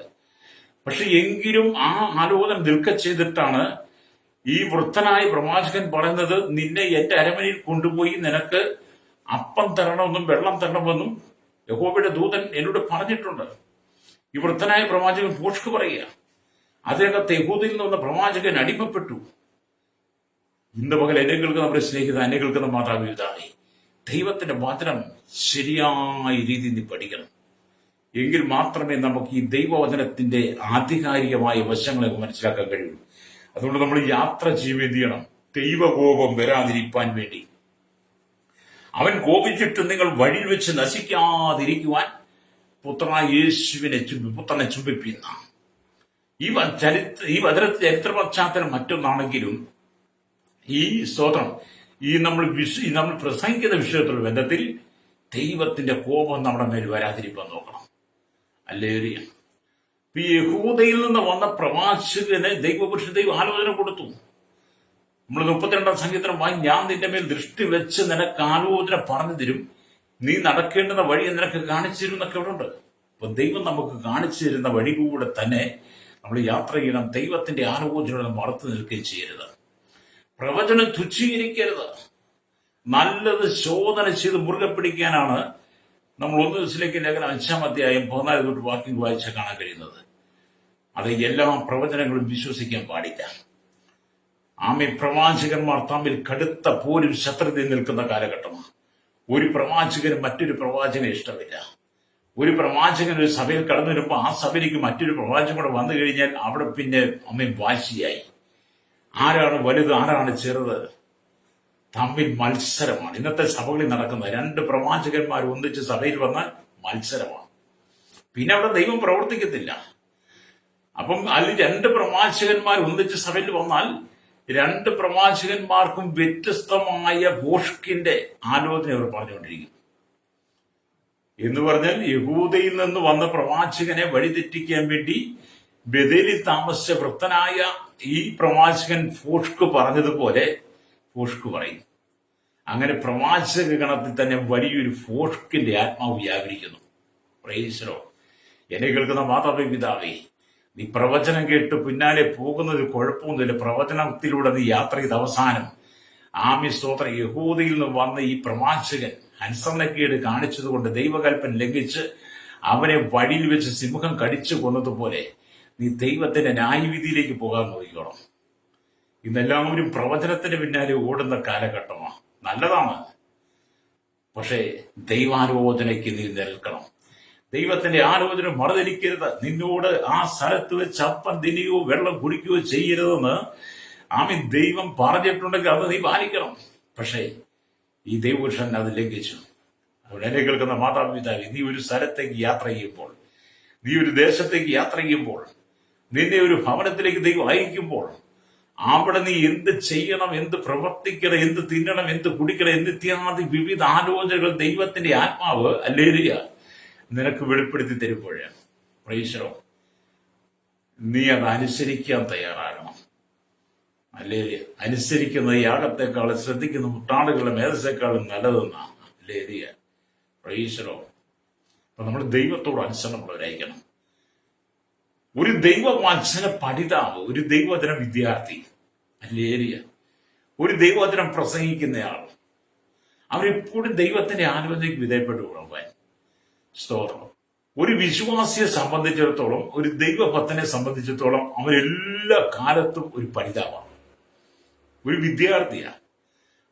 പക്ഷെ എങ്കിലും ആ ആലോചന നിൽക്ക ചെയ്തിട്ടാണ് ഈ വൃദ്ധനായ പ്രവാചകൻ പറയുന്നത്, നിന്നെ എന്റെ അരമനയിൽ കൊണ്ടുപോയി നിനക്ക് അപ്പം തരണമെന്നും വെള്ളം തരണമെന്നും യഹോവയുടെ ദൂതൻ എന്നോട് പറഞ്ഞിട്ടുണ്ട്. ഈ വൃദ്ധനായ പ്രവാചകൻ പോഷ്ക്ക് പറയുക. അതിനകത്ത് യഹൂദയിൽ നിന്ന് വന്ന പ്രവാചകൻ അടിമപ്പെട്ടു. ഇന്ന് പകൽ എന്നെ കേൾക്കുന്ന നമ്മുടെ സ്നേഹിത, എന്നെ കേൾക്കുന്ന മാതാപിതാവേ, ദൈവത്തിന്റെ വചനം ശരിയായ രീതിയിൽ നീ പഠിക്കണം. എങ്കിൽ മാത്രമേ നമുക്ക് ഈ ദൈവവചനത്തിന്റെ ആധികാരികമായ വശങ്ങളെ മനസ്സിലാക്കാൻ കഴിയുള്ളൂ. അതുകൊണ്ട് നമ്മൾ യാത്ര ചെയ്യണം, ദൈവകോപം വരാതിരിക്കാൻ വേണ്ടി. അവൻ കോപിച്ചിട്ട് നിങ്ങൾ വഴിയിൽ വെച്ച് നശിക്കാതിരിക്കുവാൻ പുത്രനായ യേശുവിനെ പുത്രനെ ചുംബിപ്പിക്കുന്ന ഈ ചരിത്ര പശ്ചാത്തലം മറ്റൊന്നാണെങ്കിലും ഈ സ്തോത്രം നമ്മൾ പ്രസംഗിക്കുന്ന വിഷയത്തിലുള്ള ബന്ധത്തിൽ ദൈവത്തിന്റെ കോപം നമ്മുടെ മേൽ വരാതിരിക്കാൻ നോക്കണം. ഹല്ലേലൂയ. ഈ യഹൂദയിൽ നിന്ന് വന്ന പ്രവാചകന് ദൈവം ആലോചന കൊടുത്തു. നമ്മൾ 32 സങ്കീർത്തനം വായി, ഞാൻ നിന്റെ മേൽ ദൃഷ്ടി വെച്ച് നിനക്ക് ആലോചന പറഞ്ഞു തരും, നീ നടക്കേണ്ടുന്ന വഴി നിനക്ക് കാണിച്ചു തരും എന്നൊക്കെ ഇവിടെ ഉണ്ട്. അപ്പൊ ദൈവം നമുക്ക് കാണിച്ചു തരുന്ന വഴികൂടെ തന്നെ നമ്മൾ യാത്ര ചെയ്യണം. ദൈവത്തിന്റെ ആലോചനകളെ മറത്തു നിൽക്കുകയും ചെയ്യരുത്. പ്രവചനം തുച്ഛീകരിക്കരുത്. നല്ലത് ശോധന ചെയ്ത് മുറുകെ പിടിക്കാനാണ് നമ്മൾ 1 ദിവസത്തിലേക്ക് ലേഖനം 5-ാം അധ്യായം 14 തൊട്ട് വാക്യം വായിച്ച കാണാൻ കഴിയുന്നത്. അത് എല്ലാ പ്രവചനങ്ങളും വിശ്വസിക്കാൻ പാടില്ല. പ്രവാചകന്മാർ തമ്മിൽ കടുത്ത പോരും ശത്രുതയിൽ നിൽക്കുന്ന കാലഘട്ടമാണ്. ഒരു പ്രവാചകന് മറ്റൊരു പ്രവാചകനെ ഇഷ്ടമില്ല. ഒരു പ്രവാചകൻ ഒരു സഭയിൽ കടന്നു വരുമ്പോൾ ആ സഭയിലേക്ക് മറ്റൊരു പ്രവാചകൻ കൂടെ വന്നു കഴിഞ്ഞാൽ അവിടെ പിന്നെ വാശിയായി. ആരാണ് വലുത്, ആരാണ് ചെറുത്, തമ്മിൽ മത്സരമാണ്. ഇന്നത്തെ സഭകളിൽ നടക്കുന്ന 2 പ്രവാചകന്മാർ ഒന്നിച്ച് സഭയിൽ വന്നാൽ മത്സരമാണ്. പിന്നെ അവിടെ ദൈവം പ്രവർത്തിക്കത്തില്ല. അപ്പം അതിൽ 2 പ്രവാചകന്മാർ ഒന്നിച്ച് സഭയിൽ വന്നാൽ 2 പ്രവാചകന്മാർക്കും വ്യത്യസ്തമായ ഭോഷ്കിന്റെ ആലോചന അവർ പറഞ്ഞുകൊണ്ടിരിക്കും. എന്ന് പറഞ്ഞാൽ യഹൂദയിൽ നിന്ന് വന്ന പ്രവാചകനെ വഴിതെറ്റിക്കാൻ വേണ്ടി ബഥേലിൽ താമസിച്ച വൃദ്ധനായ ഈ പ്രവാചകൻ ഭോഷ്ക് പറഞ്ഞതുപോലെ ഭോഷ്ക് പറയും. അങ്ങനെ പ്രവാചക ഗണത്തിൽ തന്നെ വലിയൊരു ഭോഷ്കിന്റെ ആത്മാവ് വ്യാപരിക്കുന്നു. Price the Lord. എന്നെ കേൾക്കുന്ന മാതാപിതാവേ, നീ പ്രവചനം കേട്ട് പിന്നാലെ പോകുന്നത് കുഴപ്പമൊന്നുമില്ല. പ്രവചനത്തിലൂടെ നീ യാത്ര ചെയ്ത അവസാനം സ്തോത്രം യഹൂദയിൽ നിന്ന് വന്ന ഈ പ്രവാചകൻ അനുസരണക്കേട് കാണിച്ചതുകൊണ്ട് ദൈവകൽപ്പന ലംഘിച്ച് അവനെ വഴിയിൽ വെച്ച് സിംഹം കടിച്ചു കൊന്നതുപോലെ നീ ദൈവത്തിന്റെ ന്യായവിധിയിലേക്ക് പോകാൻ നോക്കിക്കോണം. ഇന്നെല്ലാവരും പ്രവചനത്തിന് പിന്നാലെ ഓടുന്ന കാലഘട്ടമാണ്. നല്ലതാണ്, പക്ഷേ ദൈവാലോചനയ്ക്ക് നീ നിൽക്കണം. ദൈവത്തിന്റെ ആലോചന മറുതലിക്കരുത്. നിന്നോട് ആ സ്ഥലത്ത് വെച്ച് അപ്പം തിന്നുകയോ വെള്ളം കുടിക്കുകയോ ചെയ്യരുതെന്ന് ദൈവം പറഞ്ഞിട്ടുണ്ടെങ്കിൽ അത് നീ പാലിക്കണം. പക്ഷേ ഈ ദൈവപുരുഷൻ അത് ലംഘിച്ചു. അതുകൊണ്ട് എന്നെ കേൾക്കുന്ന മാതാപിതാവേ, നീ ഒരു സ്ഥലത്തേക്ക് യാത്ര ചെയ്യുമ്പോൾ, നീ ഒരു ദേശത്തേക്ക് യാത്ര ചെയ്യുമ്പോൾ, നിന്നെ ഒരു ഭവനത്തിലേക്ക് ദൈവം അയക്കുമ്പോൾ അവിടെ നീ എന്ത് ചെയ്യണം, എന്ത് പ്രവർത്തിക്കണം, എന്ത് തിന്നണം, എന്ത് കുടിക്കണം എന്നിത്യാദി വിവിധ ആലോചനകൾ ദൈവത്തിന്റെ ആത്മാവ് ഹല്ലേലൂയ നിനക്ക് വെളിപ്പെടുത്തി തരുമ്പോഴേ പ്രൈസ് ദി ലോർഡ് നീ അത് അനുസരിക്കാൻ തയ്യാറാകണം. ഹല്ലേലൂയ. അനുസരിക്കുന്ന യാഗത്തെക്കാൾ ശ്രദ്ധിക്കുന്ന മുട്ടാടുകളുടെ മേധസ്സേക്കാളും നല്ലതെന്നാണ്. ഹല്ലേലൂയ. Price the Lord. അപ്പൊ നമ്മൾ ദൈവത്തോട് അനുസരണമുള്ളവരായിരിക്കണം. ഒരു ദൈവവചന പഠിതാവ്, ഒരു ദൈവവചന വിദ്യാർത്ഥി, ഹല്ലേലൂയ, ഒരു ദൈവവചനം പ്രസംഗിക്കുന്നയാൾ, അവരെപ്പോഴും ദൈവത്തിന്റെ ആലോചനയ്ക്ക് വിധേയപ്പെട്ടു കൊടുക്കാൻ സ്തോത്രം. ഒരു വിശ്വാസിയെ സംബന്ധിച്ചിടത്തോളം, ഒരു ദൈവഭക്തനെ സംബന്ധിച്ചിടത്തോളം അവരെല്ലാ കാലത്തും ഒരു പഠിതാവാണ്, ഒരു വിദ്യാർത്ഥിയാണ്.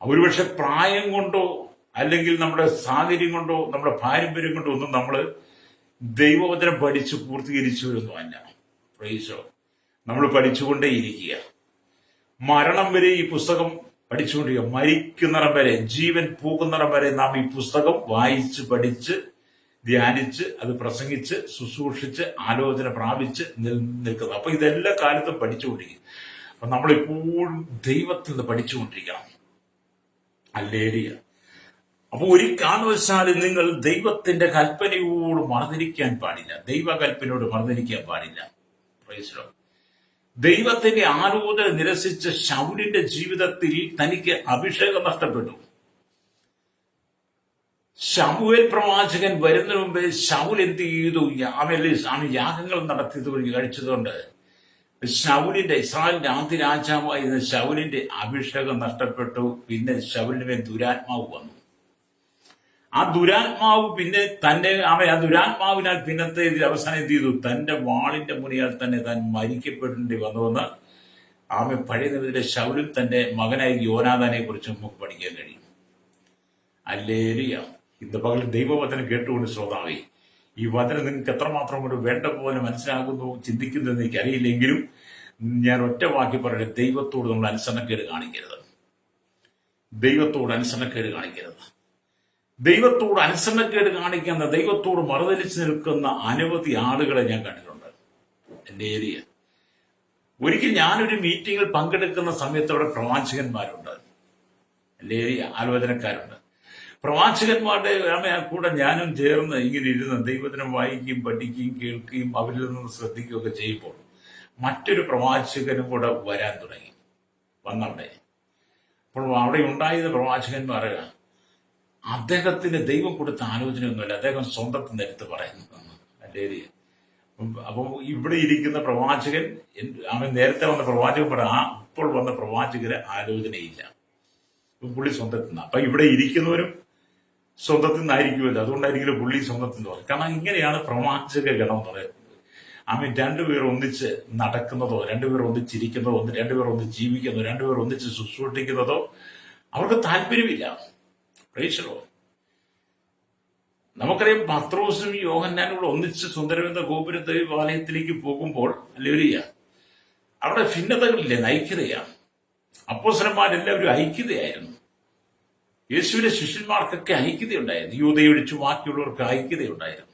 ഒരുപക്ഷെ പ്രായം കൊണ്ടോ അല്ലെങ്കിൽ നമ്മുടെ സാഹചര്യം കൊണ്ടോ നമ്മുടെ പാരമ്പര്യം കൊണ്ടോ ഒന്നും നമ്മൾ ദൈവവചനം പഠിച്ച് പൂർത്തീകരിച്ചവരൊന്നും അല്ല. Price the Lord. നമ്മൾ പഠിച്ചുകൊണ്ടേയിരിക്കുക. മരണം വരെ ഈ പുസ്തകം പഠിച്ചുകൊണ്ടിരിക്കുക. മരിക്കുന്നിടം വരെ, ജീവൻ പോകുന്നിടം വരെ നാം ഈ പുസ്തകം വായിച്ച് പഠിച്ച് ധ്യാനിച്ച് അത് പ്രസംഗിച്ച് ശുശ്രൂഷിച്ച് ആലോചന പ്രാപിച്ച് നിൽക്കുന്നത്. അപ്പൊ ഇതെല്ലാ കാലത്തും പഠിച്ചുകൊണ്ടിരിക്കും. അപ്പൊ നമ്മളെപ്പോഴും ദൈവത്തിൽ നിന്ന് പഠിച്ചുകൊണ്ടിരിക്കണം. ഹല്ലേലൂയ. അപ്പൊ ഒരു കാരണവശാലും നിങ്ങൾ ദൈവത്തിന്റെ കൽപ്പനയോട് മറുതിരിക്കാൻ പാടില്ല, ദൈവകൽപ്പനയോട് മറുതിരിക്കാൻ പാടില്ല. Praise the Lord. ദൈവത്തിന്റെ ആലോചന നിരസിച്ച ശൗലിന്റെ ജീവിതത്തിൽ തനിക്ക് അഭിഷേകം നഷ്ടപ്പെട്ടു. ശമൂവേൽ പ്രവാചകൻ വരുന്നതിന് മുമ്പേ ശൗൽ എന്ത് ചെയ്തു? അവൻ യാഗങ്ങൾ നടത്തിയത് കഴിച്ചതുകൊണ്ട് ശൗലിന്റെ, ഇസ്രായേലിന്റെ ആദ്യ രാജാവായിരുന്ന ശൗലിന്റെ അഭിഷേകം നഷ്ടപ്പെട്ടു. പിന്നെ ശൗലിന് മേൽ ദുരാത്മാവ് വന്നു. ആ ദുരാത്മാവ് പിന്നെ ആ ദുരാത്മാവിനാൽ പിന്നത്തെ അവസാനം എന്ത് ചെയ്തു? തന്റെ വാളിന്റെ മുനിയാൽ തന്നെ താൻ മരിക്കപ്പെടേണ്ടി വന്നുവെന്ന് പഴയ നിയമത്തിലെ ശൗലും തന്റെ മകനായ യോനാഥാനെ കുറിച്ച് നമുക്ക് പഠിക്കാൻ കഴിയും. ഹല്ലേലൂയ. ഇന്ന് പകൽ ദൈവവചനം കേട്ടുകൊണ്ട് ശ്രോതാവേ, ഈ വചനം നിങ്ങൾക്ക് എത്രമാത്രം കൊണ്ട് വേണ്ട പോലെ മനസ്സിലാകുന്നു, ചിന്തിക്കുന്നു എന്ന് എനിക്കറിയില്ലെങ്കിലും ഞാൻ ഒറ്റ വാക്കി പറയട്ടെ: ദൈവത്തോട് നമ്മൾ അനുസരണക്കേട് കാണിക്കരുത്. ദൈവത്തോട് അനുസരണക്കേട് കാണിക്കരുത്. ദൈവത്തോട് അനുസരണക്കേട് കാണിക്കുന്ന, ദൈവത്തോട് മറുതലിച്ച് നിൽക്കുന്ന അനവധി ആളുകളെ ഞാൻ കണ്ടിട്ടുണ്ട് എൻ്റെ ഏരിയ. ഒരിക്കൽ ഞാനൊരു മീറ്റിങ്ങിൽ പങ്കെടുക്കുന്ന സമയത്ത് അവിടെ പ്രവാചകന്മാരുണ്ട്, എൻ്റെ ഏരിയ ആലോചനക്കാരുണ്ട്. പ്രവാചകന്മാരുടെ കൂടെ ഞാനും ചേർന്ന് ഇങ്ങനെ ഇരുന്ന് ദൈവത്തിനെ വായിക്കുകയും പഠിക്കുകയും കേൾക്കുകയും അവരിൽ നിന്ന് ശ്രദ്ധിക്കുകയൊക്കെ ചെയ്യുമ്പോൾ മറ്റൊരു പ്രവാചകനും കൂടെ വരാൻ തുടങ്ങി. വന്നവിടെ അപ്പോൾ അവിടെ ഉണ്ടായിരുന്ന പ്രവാചകന്മാർ അദ്ദേഹത്തിന് ദൈവം കൊടുത്ത ആലോചനയൊന്നുമില്ല, അദ്ദേഹം സ്വന്തത്തിൽ എടുത്ത് പറയുന്നതാണ് എൻ്റെ ഏരിയ. അപ്പം ഇവിടെ ഇരിക്കുന്ന പ്രവാചകൻ, അവൻ നേരത്തെ വന്ന പ്രവാചകൻ പറയാം, ഇപ്പോൾ വന്ന പ്രവാചകര് ആലോചനയില്ല, പുള്ളി സ്വന്തത്തിൽ നിന്ന്. അപ്പൊ ഇവിടെ ഇരിക്കുന്നവരും സ്വന്തത്തിൽ നിന്നായിരിക്കുമല്ലോ, അതുകൊണ്ടായിരിക്കും പുള്ളി സ്വന്തത്തിൽ നിന്ന് പറയും. കാരണം ഇങ്ങനെയാണ് പ്രവാചക ഗണം പറയുന്നത്. രണ്ടുപേർ ഒന്നിച്ച് നടക്കുന്നതോ, രണ്ടുപേർ ഒന്നിച്ചിരിക്കുന്നതോ, രണ്ടുപേർ ഒന്നിച്ച് ജീവിക്കുന്നതോ, രണ്ടുപേർ ഒന്നിച്ച് ശുശ്രൂഷിക്കുന്നതോ അവർക്ക് താല്പര്യമില്ല. Price the Lord. നമുക്കറിയാം, പത്രോസും യോഹന്നാനും കൂടെ ഒന്നിച്ച് സുന്ദരമെന്ന ഗോപുരത്തെ ആലയത്തിലേക്ക് പോകുമ്പോൾ ഹല്ലേലൂയ, അവിടെ ഭിന്നതകളില്ല, ഐക്യതയാണ്. അപ്പോസ്തലന്മാരെല്ലാവരും ഐക്യതയായിരുന്നു. യേശുവിന്റെ ശിഷ്യന്മാർക്കൊക്കെ ഐക്യതയുണ്ടായിരുന്നു. യൂദയൊഴിച്ച് ബാക്കിയുള്ളവർക്ക് ഐക്യതയുണ്ടായിരുന്നു.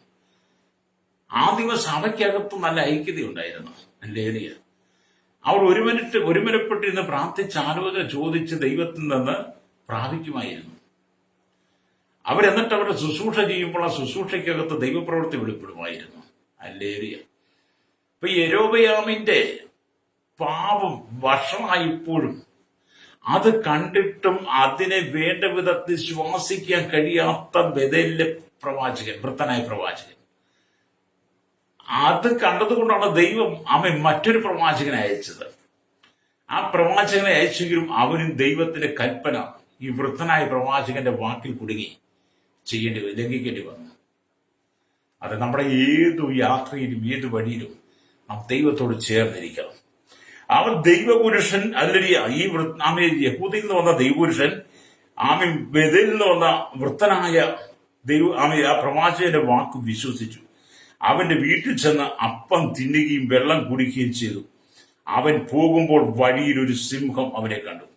ആദിമ സഭയ്ക്കകത്ത് നല്ല ഐക്യതയുണ്ടായിരുന്നു. ഹല്ലേലൂയ. അവർ ഒരുമനപ്പെട്ടിരുന്ന് പ്രാർത്ഥിച്ച് ആലോചന ചോദിച്ച് ദൈവത്തിൽ നിന്ന് പ്രാപിക്കുമായിരുന്നു. അവരെന്നിട്ട് അവരുടെ ശുശ്രൂഷ ചെയ്യുമ്പോൾ ആ ശുശ്രൂഷയ്ക്കകത്ത് ദൈവപ്രവൃത്തി വെളിപ്പെടുമായിരുന്നു. ഹല്ലേലൂയ. ഇപ്പൊ യൊരോബെയാമിന്റെ പാപം വഷളായിപ്പോഴും അത് കണ്ടിട്ടും അതിനെ വേണ്ട വിധത്തിൽ ശ്വാസിക്കാൻ കഴിയാത്ത ബേഥേലിലെ പ്രവാചകൻ, വൃത്തനായ പ്രവാചകൻ, അത് കണ്ടതുകൊണ്ടാണ് ദൈവം മറ്റൊരു പ്രവാചകനെ അയച്ചത്. ആ പ്രവാചകനെ അയച്ചെങ്കിലും അവനും ദൈവത്തിന്റെ കൽപ്പന ഈ വൃത്തനായ പ്രവാചകന്റെ വാക്കിൽ കുടുങ്ങി ലംഘിക്കേണ്ടി വന്നു. അത് നമ്മുടെ ഏതു യാത്രയിലും ഏതു വഴിയിലും നാം ദൈവത്തോട് ചേർന്നിരിക്കണം. അവൻ ദൈവപുരുഷൻ അല്ലെങ്കിൽ യഹൂദയിൽ നിന്ന് വന്ന ദൈവപുരുഷൻ ബേഥേലിൽ നിന്ന് വന്ന വൃത്തനായ ആ പ്രവാചകന്റെ വാക്ക് വിശ്വസിച്ചു. അവന്റെ വീട്ടിൽ ചെന്ന് അപ്പം തിന്നുകയും വെള്ളം കുടിക്കുകയും ചെയ്തു. അവൻ പോകുമ്പോൾ വഴിയിൽ ഒരു സിംഹം അവനെ കണ്ടു.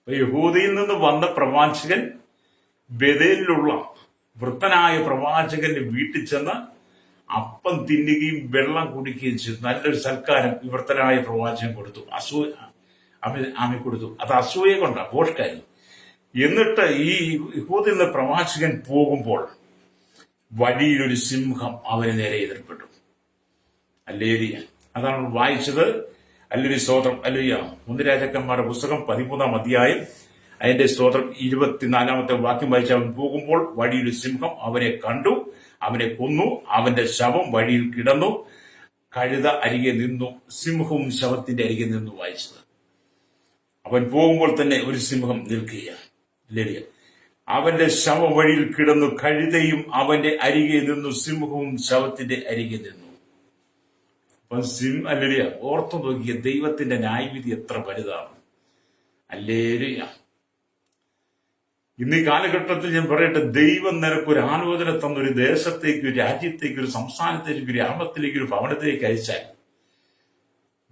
യഹൂദയിൽ നിന്ന് വന്ന പ്രവാചകൻ ബേഥേലിലുള്ള വൃത്തനായ പ്രവാചകന്റെ വീട്ടിൽ ചെന്ന് അപ്പം തിന്നുകയും വെള്ളം കുടിക്കുകയും ചെയ്തു. നല്ലൊരു സൽക്കാരം വൃത്തനായ പ്രവാചകൻ കൊടുത്തു. കൊടുത്തു. അത് അസൂയ കൊണ്ടാ, പോഷ്കായിരുന്നു. എന്നിട്ട് ഈ യഹൂദയിൽ നിന്ന് പ്രവാചകൻ പോകുമ്പോൾ വഴിയിലൊരു സിംഹം അവന് നേരെ എതിർപ്പെട്ടു. ഹല്ലേലൂയ. അതാണ് വായിച്ചത്. ഹല്ലേലൂയ, സ്തോത്രം. ഹല്ലേലൂയ. 1 രാജാക്കന്മാരുടെ പുസ്തകം 13-ാം അധ്യായം അതിന്റെ സ്തോത്രം 24-ാമത്തെ വാക്യം വായിച്ച്, അവൻ പോകുമ്പോൾ വഴിയൊരു സിംഹം അവനെ കണ്ടു, അവനെ കൊന്നു, അവന്റെ ശവം വഴിയിൽ കിടന്നു, കഴുത അരികെ നിന്നു, സിംഹവും ശവത്തിന്റെ അരികെ നിന്നു. വായിച്ചത്, അവൻ പോകുമ്പോൾ തന്നെ ഒരു സിംഹം നിൽക്കുകയാണ്. ഹല്ലേലൂയ. അവന്റെ ശവം വഴിയിൽ കിടന്നു, കഴുതയും അവന്റെ അരികെ നിന്നു, സിംഹവും ശവത്തിന്റെ അരികെ നിന്നു. ഹല്ലേലൂയ. ഓർത്തു നോക്കിയ ദൈവത്തിന്റെ ന്യായവിധി എത്ര വലുതാണ്. ഹല്ലേലൂയ. ഇന്ന് ഈ കാലഘട്ടത്തിൽ ഞാൻ പറയട്ടെ, ദൈവം നിനക്കൊരു ആലോചന തന്നൊരു ദേശത്തേക്ക്, ഒരു രാജ്യത്തേക്ക്, ഒരു സംസ്ഥാനത്തേക്ക്, ഒരു ഗ്രാമത്തിലേക്ക്, ഒരു ഭവനത്തിലേക്ക് അയച്ചാൽ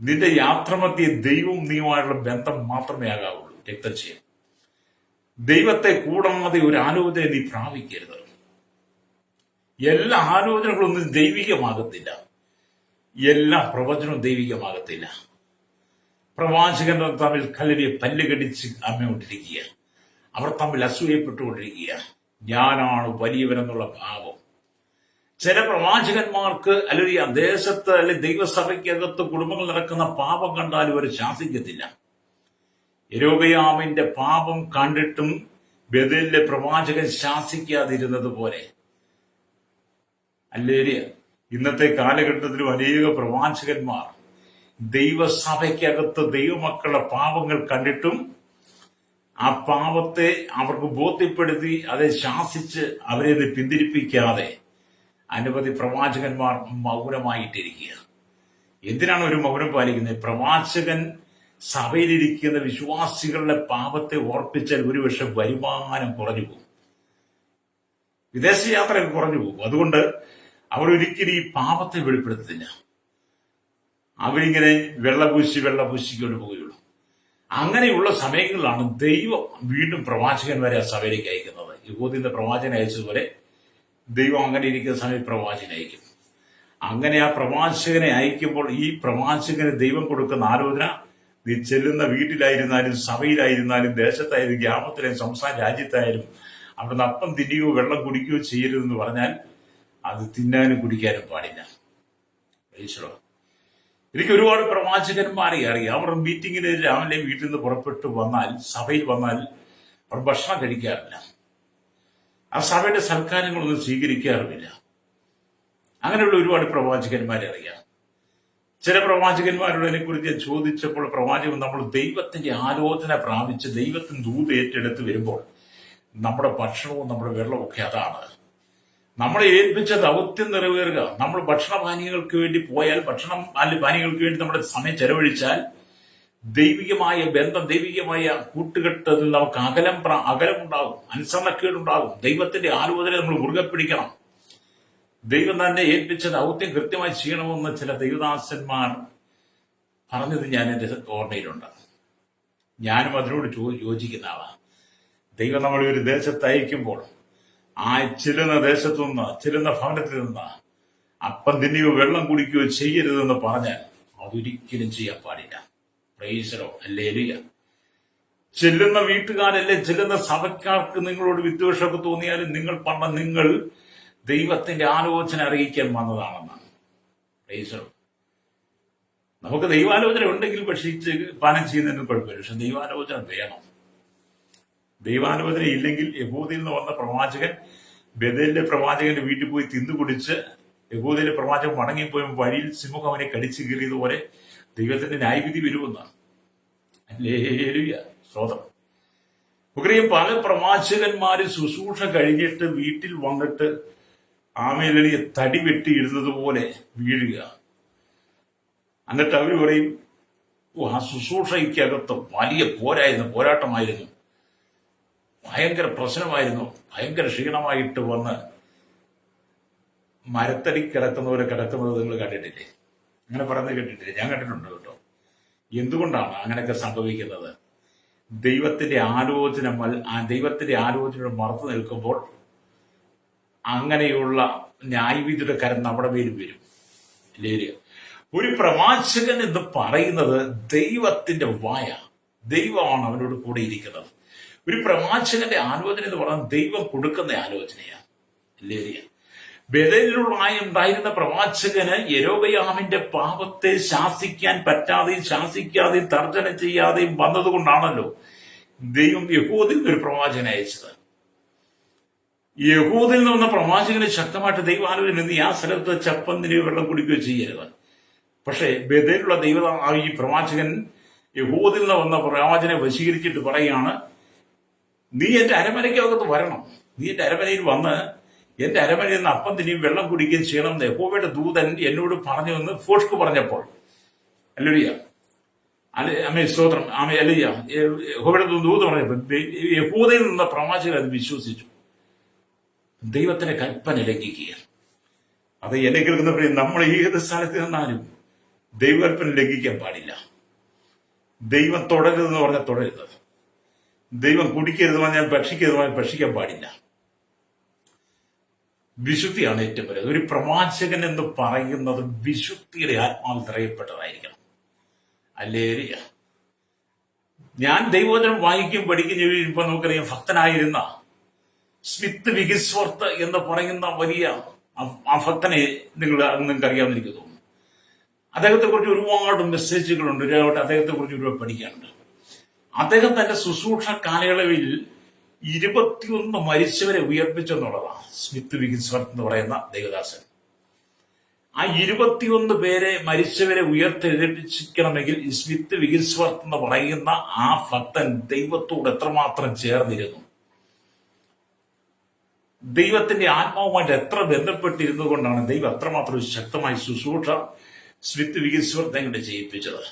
നിന്റെ യാത്രമധ്യേ ദൈവവും നീയുമായുള്ള ബന്ധം മാത്രമേ ആകാവുള്ളൂ. രക്തചയം. ദൈവത്തെ കൂടാതെ ഒരു ആലോചന നീ പ്രാപിക്കരുത്. എല്ലാ ആലോചനകളൊന്നും ദൈവികമാകത്തില്ല, എല്ലാ പ്രവചനവും ദൈവികമാകത്തില്ല. പ്രവാചകൻ തമ്മിൽ കല്ലിനെ പല്ലുകടിച്ച് അമ്മയോണ്ടിരിക്കുക, അവർ തമ്മിൽ അസൂയപ്പെട്ടുകൊണ്ടിരിക്കുക. ഞാനാണ് വലിയവനെന്നുള്ള ഭാവം, ചില പ്രവാചകന്മാർക്ക് അല്ലെങ്കിൽ ആ ദേശത്ത് അല്ലെങ്കിൽ ദൈവസഭയ്ക്കകത്ത് കുടുംബങ്ങൾ നടക്കുന്ന പാപം കണ്ടാൽ ഇവർ ശാസിക്കത്തില്ല. യൊരോബെയാമിന്റെ പാപം കണ്ടിട്ടും ബേഥേലിലെ പ്രവാചകൻ ശാസിക്കാതിരുന്നത് പോലെ അല്ലേരിയ ഇന്നത്തെ കാലഘട്ടത്തിലും അനേക പ്രവാചകന്മാർ ദൈവസഭയ്ക്കകത്ത് ദൈവമക്കളുടെ പാപങ്ങൾ കണ്ടിട്ടും ആ പാപത്തെ അവർക്ക് ബോധ്യപ്പെടുത്തി അതെ ശാസിച്ച് അവരെ പിന്തിരിപ്പിക്കാതെ അനവധി പ്രവാചകന്മാർ മൗനമായിട്ടിരിക്കുക. എന്തിനാണ് ഒരു മൗനം പാലിക്കുന്നത്? പ്രവാചകൻ സഭയിലിരിക്കുന്ന വിശ്വാസികളുടെ പാപത്തെ ഓർപ്പിച്ചാൽ ഒരുപക്ഷെ വരുമാനം കുറഞ്ഞു പോകും, വിദേശയാത്രകൾ കുറഞ്ഞു പോകും. അതുകൊണ്ട് അവരൊരിക്കലും ഈ പാപത്തെ വെളിപ്പെടുത്തില്ല. അവരിങ്ങനെ വെള്ളപൂശിക്കൊണ്ട് പോവുകയുള്ളൂ. അങ്ങനെയുള്ള സമയങ്ങളിലാണ് ദൈവം വീണ്ടും പ്രവാചകന്മാരെ ആ സഭയിലേക്ക് അയക്കുന്നത്. യഹൂദന്റെ പ്രവാചകൻ അയച്ചതുപോലെ ദൈവം അങ്ങനെ ഇരിക്കുന്ന സമയത്ത് പ്രവാചകനെ അയക്കും. അങ്ങനെ ആ പ്രവാചകനെ അയക്കുമ്പോൾ ഈ പ്രവാചകന് ദൈവം കൊടുക്കുന്ന ആലോചന, നീ ചെല്ലുന്ന വീട്ടിലായിരുന്നാലും സഭയിലായിരുന്നാലും ദേശത്തായാലും ഗ്രാമത്തിലായാലും സംസ്ഥാന രാജ്യത്തായാലും അവിടുന്ന് അപ്പം തിന്നുകയോ വെള്ളം കുടിക്കുകയോ ചെയ്യരുതെന്ന് പറഞ്ഞാൽ അത് തിന്നാനും കുടിക്കാനും പാടില്ല. എനിക്ക് ഒരുപാട് പ്രവാചകന്മാരെ അറിയാം. അവർ മീറ്റിങ്ങിന് രാവിലെ വീട്ടിൽ നിന്ന് പുറപ്പെട്ടു വന്നാൽ സഭയിൽ വന്നാൽ അവർ ഭക്ഷണം കഴിക്കാറില്ല. ആ സഭയുടെ സൽക്കാരങ്ങളൊന്നും സ്വീകരിക്കാറുമില്ല. അങ്ങനെയുള്ള ഒരുപാട് പ്രവാചകന്മാരെ അറിയാം. ചില പ്രവാചകന്മാരോട് അതിനെക്കുറിച്ച് ചോദിച്ചപ്പോൾ പ്രവാചകൻ നമ്മൾ ദൈവത്തിന്റെ ആലോചന പ്രാപിച്ച് ദൈവത്തിന് ദൂത് ഏറ്റെടുത്ത് വരുമ്പോൾ നമ്മുടെ ഭക്ഷണവും നമ്മുടെ വെള്ളവും ഒക്കെ അതാണ്. നമ്മളെ ഏൽപ്പിച്ച ദൗത്യം നിറവേറുക. നമ്മൾ ഭക്ഷണപാനീയങ്ങൾക്ക് വേണ്ടി പോയാൽ, ഭക്ഷണം അല്ലെങ്കിൽ പാനീയങ്ങൾക്ക് വേണ്ടി നമ്മുടെ സമയം ചെലവഴിച്ചാൽ ദൈവികമായ ബന്ധം, ദൈവികമായ കൂട്ടുകെട്ടതിൽ നമുക്ക് അകലമുണ്ടാകും, അനുസരണക്കേടുണ്ടാകും. ദൈവത്തിന്റെ ആലോചന നമ്മൾ മുറുകെ പിടിക്കണം. ദൈവം തന്നെ ഏൽപ്പിച്ച ദൗത്യം കൃത്യമായി ചെയ്യണമെന്ന് ചില ദൈവദാസന്മാർ പറഞ്ഞത് ഞാൻ എൻ്റെ ഓർമ്മയിലുണ്ട്. ഞാനും അതിനോട് യോജിക്കുന്ന ആളാണ്. ദൈവം നമ്മളെ ഒരു ദേശത്ത് അയക്കുമ്പോൾ ആ ചെല്ലുന്ന ദേശത്തുനിന്ന്, ചെല്ലുന്ന ഭവനത്തിൽ നിന്ന് അപ്പം തിന്നുകയോ വെള്ളം കുടിക്കുകയോ ചെയ്യരുതെന്ന് പറഞ്ഞാൽ അതൊരിക്കലും ചെയ്യാൻ പാടില്ല. പ്രൈസലോ ഹല്ലേലൂയ. ചെല്ലുന്ന വീട്ടുകാരല്ലേ, ചെല്ലുന്ന സഭക്കാർക്ക് നിങ്ങളോട് വിദ്വേഷമൊക്കെ തോന്നിയാലും നിങ്ങൾ ദൈവത്തിന്റെ ആലോചന അറിയിക്കാൻ വന്നതാണെന്നാണ്. പ്രൈസലോ. നമുക്ക് ദൈവാലോചന ഉണ്ടെങ്കിൽ ഭക്ഷിച്ച് പാനം ചെയ്യുന്നതിന് കുഴപ്പമില്ല, പക്ഷെ ദൈവാലോചന വേണം. ദൈവാലോചന ഇല്ലെങ്കിൽ യഹൂദയിൽ നിന്ന് വന്ന പ്രവാചകൻ ബേഥേലിലെ പ്രവാചകന്റെ വീട്ടിൽ പോയി തിന്നുകുടിച്ച് യഹൂദയിലെ പ്രവാചകൻ മടങ്ങിപ്പോയി വഴിയിൽ സിംഹം അവനെ കടിച്ചു കീറിയതുപോലെ ദൈവത്തിന്റെ ന്യായവിധി വരുമെന്നാണ്. ഹല്ലേലൂയ, സ്തോത്രം. നമുക്കറിയാം, പല പ്രവാചകന്മാര് ശുശ്രൂഷ കഴിഞ്ഞിട്ട് വീട്ടിൽ വന്നിട്ട് ആമേലളിയ തടി വെട്ടിയിടുന്നത് പോലെ വീഴുക. എന്നിട്ട് അവർ പറയും, ആ ശുശ്രൂഷയ്ക്കകത്ത് വലിയ പോരാട്ടമായിരുന്നു, ഭയങ്കര പ്രശ്നമായിരുന്നു, ഭയങ്കര ക്ഷീണമായിട്ട് വന്ന് മരത്തടി കിടക്കുന്നത് നിങ്ങൾ കണ്ടിട്ടില്ലേ? അങ്ങനെ പറയുന്നത് കേട്ടിട്ടില്ലേ? ഞാൻ കണ്ടിട്ടുണ്ട് കേട്ടോ. എന്തുകൊണ്ടാണ് അങ്ങനെയൊക്കെ സംഭവിക്കുന്നത്? ദൈവത്തിന്റെ ആലോചനയുടെ മറത്തു നിൽക്കുമ്പോൾ അങ്ങനെയുള്ള ന്യായവിധിയുടെ കരം നമ്മുടെ മേലും വരും. ഇല്ലേ? ഒരു പ്രവാചകൻ എന്ന് പറയുന്നത് ദൈവത്തിന്റെ വായ, ദൈവമാണ് അവനോട് കൂടെ ഇരിക്കുന്നത്. ഒരു പ്രവാചകന്റെ ആലോചന എന്ന് പറയുന്നത് ദൈവം കൊടുക്കുന്ന ആലോചനയാണ്. ഇല്ലേ? ബേഥേലിലുണ്ടായിരുന്ന പ്രവാചകന് യൊരോബെയാമിന്റെ പാപത്തെ ശാസിക്കാൻ ശാസിക്കാതെയും തർജ്ജന ചെയ്യാതെയും വന്നതുകൊണ്ടാണല്ലോ ദൈവം യഹൂദിൽ ഒരു പ്രവാചകനെ അയച്ചത്. യഹൂദിൽ നിന്ന് വന്ന പ്രവാചകന് ശക്തമായിട്ട് ദൈവാലോചന, നീ ആ സ്ഥലത്ത് ചപ്പന്തിനെയോ വെള്ളം കുടിക്കുകയോ ചെയ്യരുത്. പക്ഷേ ബേഥേലിലുള്ള ഈ പ്രവാചകൻ യഹൂദിൽ നിന്ന് വന്ന പ്രവാചകനെ വശീകരിച്ചിട്ട് പറയാണ്, നീ എന്റെ അരമനയ്ക്കകത്ത് വരണം, നീ എന്റെ അരമനയിൽ വന്ന് എന്റെ അരമനയിൽ നിന്ന് അപ്പം തിരിയും വെള്ളം കുടിക്കുകയും ചെയ്യണമെന്ന് യഹോവയുടെ ദൂതൻ എന്നോട് പറഞ്ഞു എന്ന് ഫോഷ്ക്ക് പറഞ്ഞപ്പോൾ, ഹല്ലേലൂയ, സ്തോത്രം, ഹല്ലേലൂയ, യഹോവയുടെ ദൂതൻ പറഞ്ഞപ്പോൾ യഹൂദയിൽ നിന്ന പ്രവാചകർ അത് വിശ്വസിച്ചു. ദൈവത്തിന്റെ കൽപ്പന ലംഘിക്കുകയാണ്. അത് എന്നെ കേൾക്കുന്നവരെ, നമ്മൾ ഏത് സ്ഥലത്ത് നിന്നാലും ദൈവകൽപ്പന ലംഘിക്കാൻ പാടില്ല. ദൈവം തുടരുതെന്ന് പറഞ്ഞാൽ തുടരുത്, ദൈവം കുടിക്കരുത് പറഞ്ഞാൽ ഭക്ഷിക്കാൻ പാടില്ല. വിശുദ്ധിയാണ് ഏറ്റവും വലുത്. ഒരു പ്രവാചകൻ എന്ന് പറയുന്നത് വിശുദ്ധിയുടെ ആത്മാവിൽ നിറയപ്പെട്ടതായിരിക്കണം. ഹല്ലേലൂയ. ഞാൻ ദൈവവചനം വായിക്കും പഠിക്കും. ഇപ്പൊ നമുക്കറിയാം, ഭക്തനായിരുന്ന സ്മിത്ത് വിഗിസ്വർത്ത് എന്ന് പറയുന്ന വലിയ ആ ഭക്തനെ നിങ്ങൾക്ക് അറിയാമെന്ന് എനിക്ക് തോന്നുന്നു. അദ്ദേഹത്തെ കുറിച്ച് ഒരുപാട് മെസ്സേജുകളുണ്ട്, അദ്ദേഹത്തെ കുറിച്ച് ഒരുപാട് പഠിക്കാനുണ്ട്. അദ്ദേഹം തന്റെ ശുശ്രൂഷ കാലയളവിൽ 21 മരിച്ചവരെ ഉയർപ്പിച്ചെന്നുള്ളതാണ് സ്മിത്ത് വിഗിൻസ്വർത്ത് എന്ന് പറയുന്ന ദേവദാസൻ. ആ 21 പേരെ മരിച്ചവരെ ഉയർത്തെഴുന്നേൽപ്പിക്കണമെങ്കിൽ സ്മിത്ത് വിഗിൻസ്വർത്ത് എന്ന് പറയുന്ന ആ ഭക്തൻ ദൈവത്തോട് എത്രമാത്രം ചേർന്നിരുന്നു, ദൈവത്തിന്റെ ആത്മാവുമായിട്ട് എത്ര ബന്ധപ്പെട്ടിരുന്നു കൊണ്ടാണ് ദൈവം അത്രമാത്രം ശക്തമായി ശുശ്രൂഷ സ്മിത്ത് വിഗിൻസ്വർത്ത് എങ്ങനെ ചെയ്യിപ്പിച്ചത്.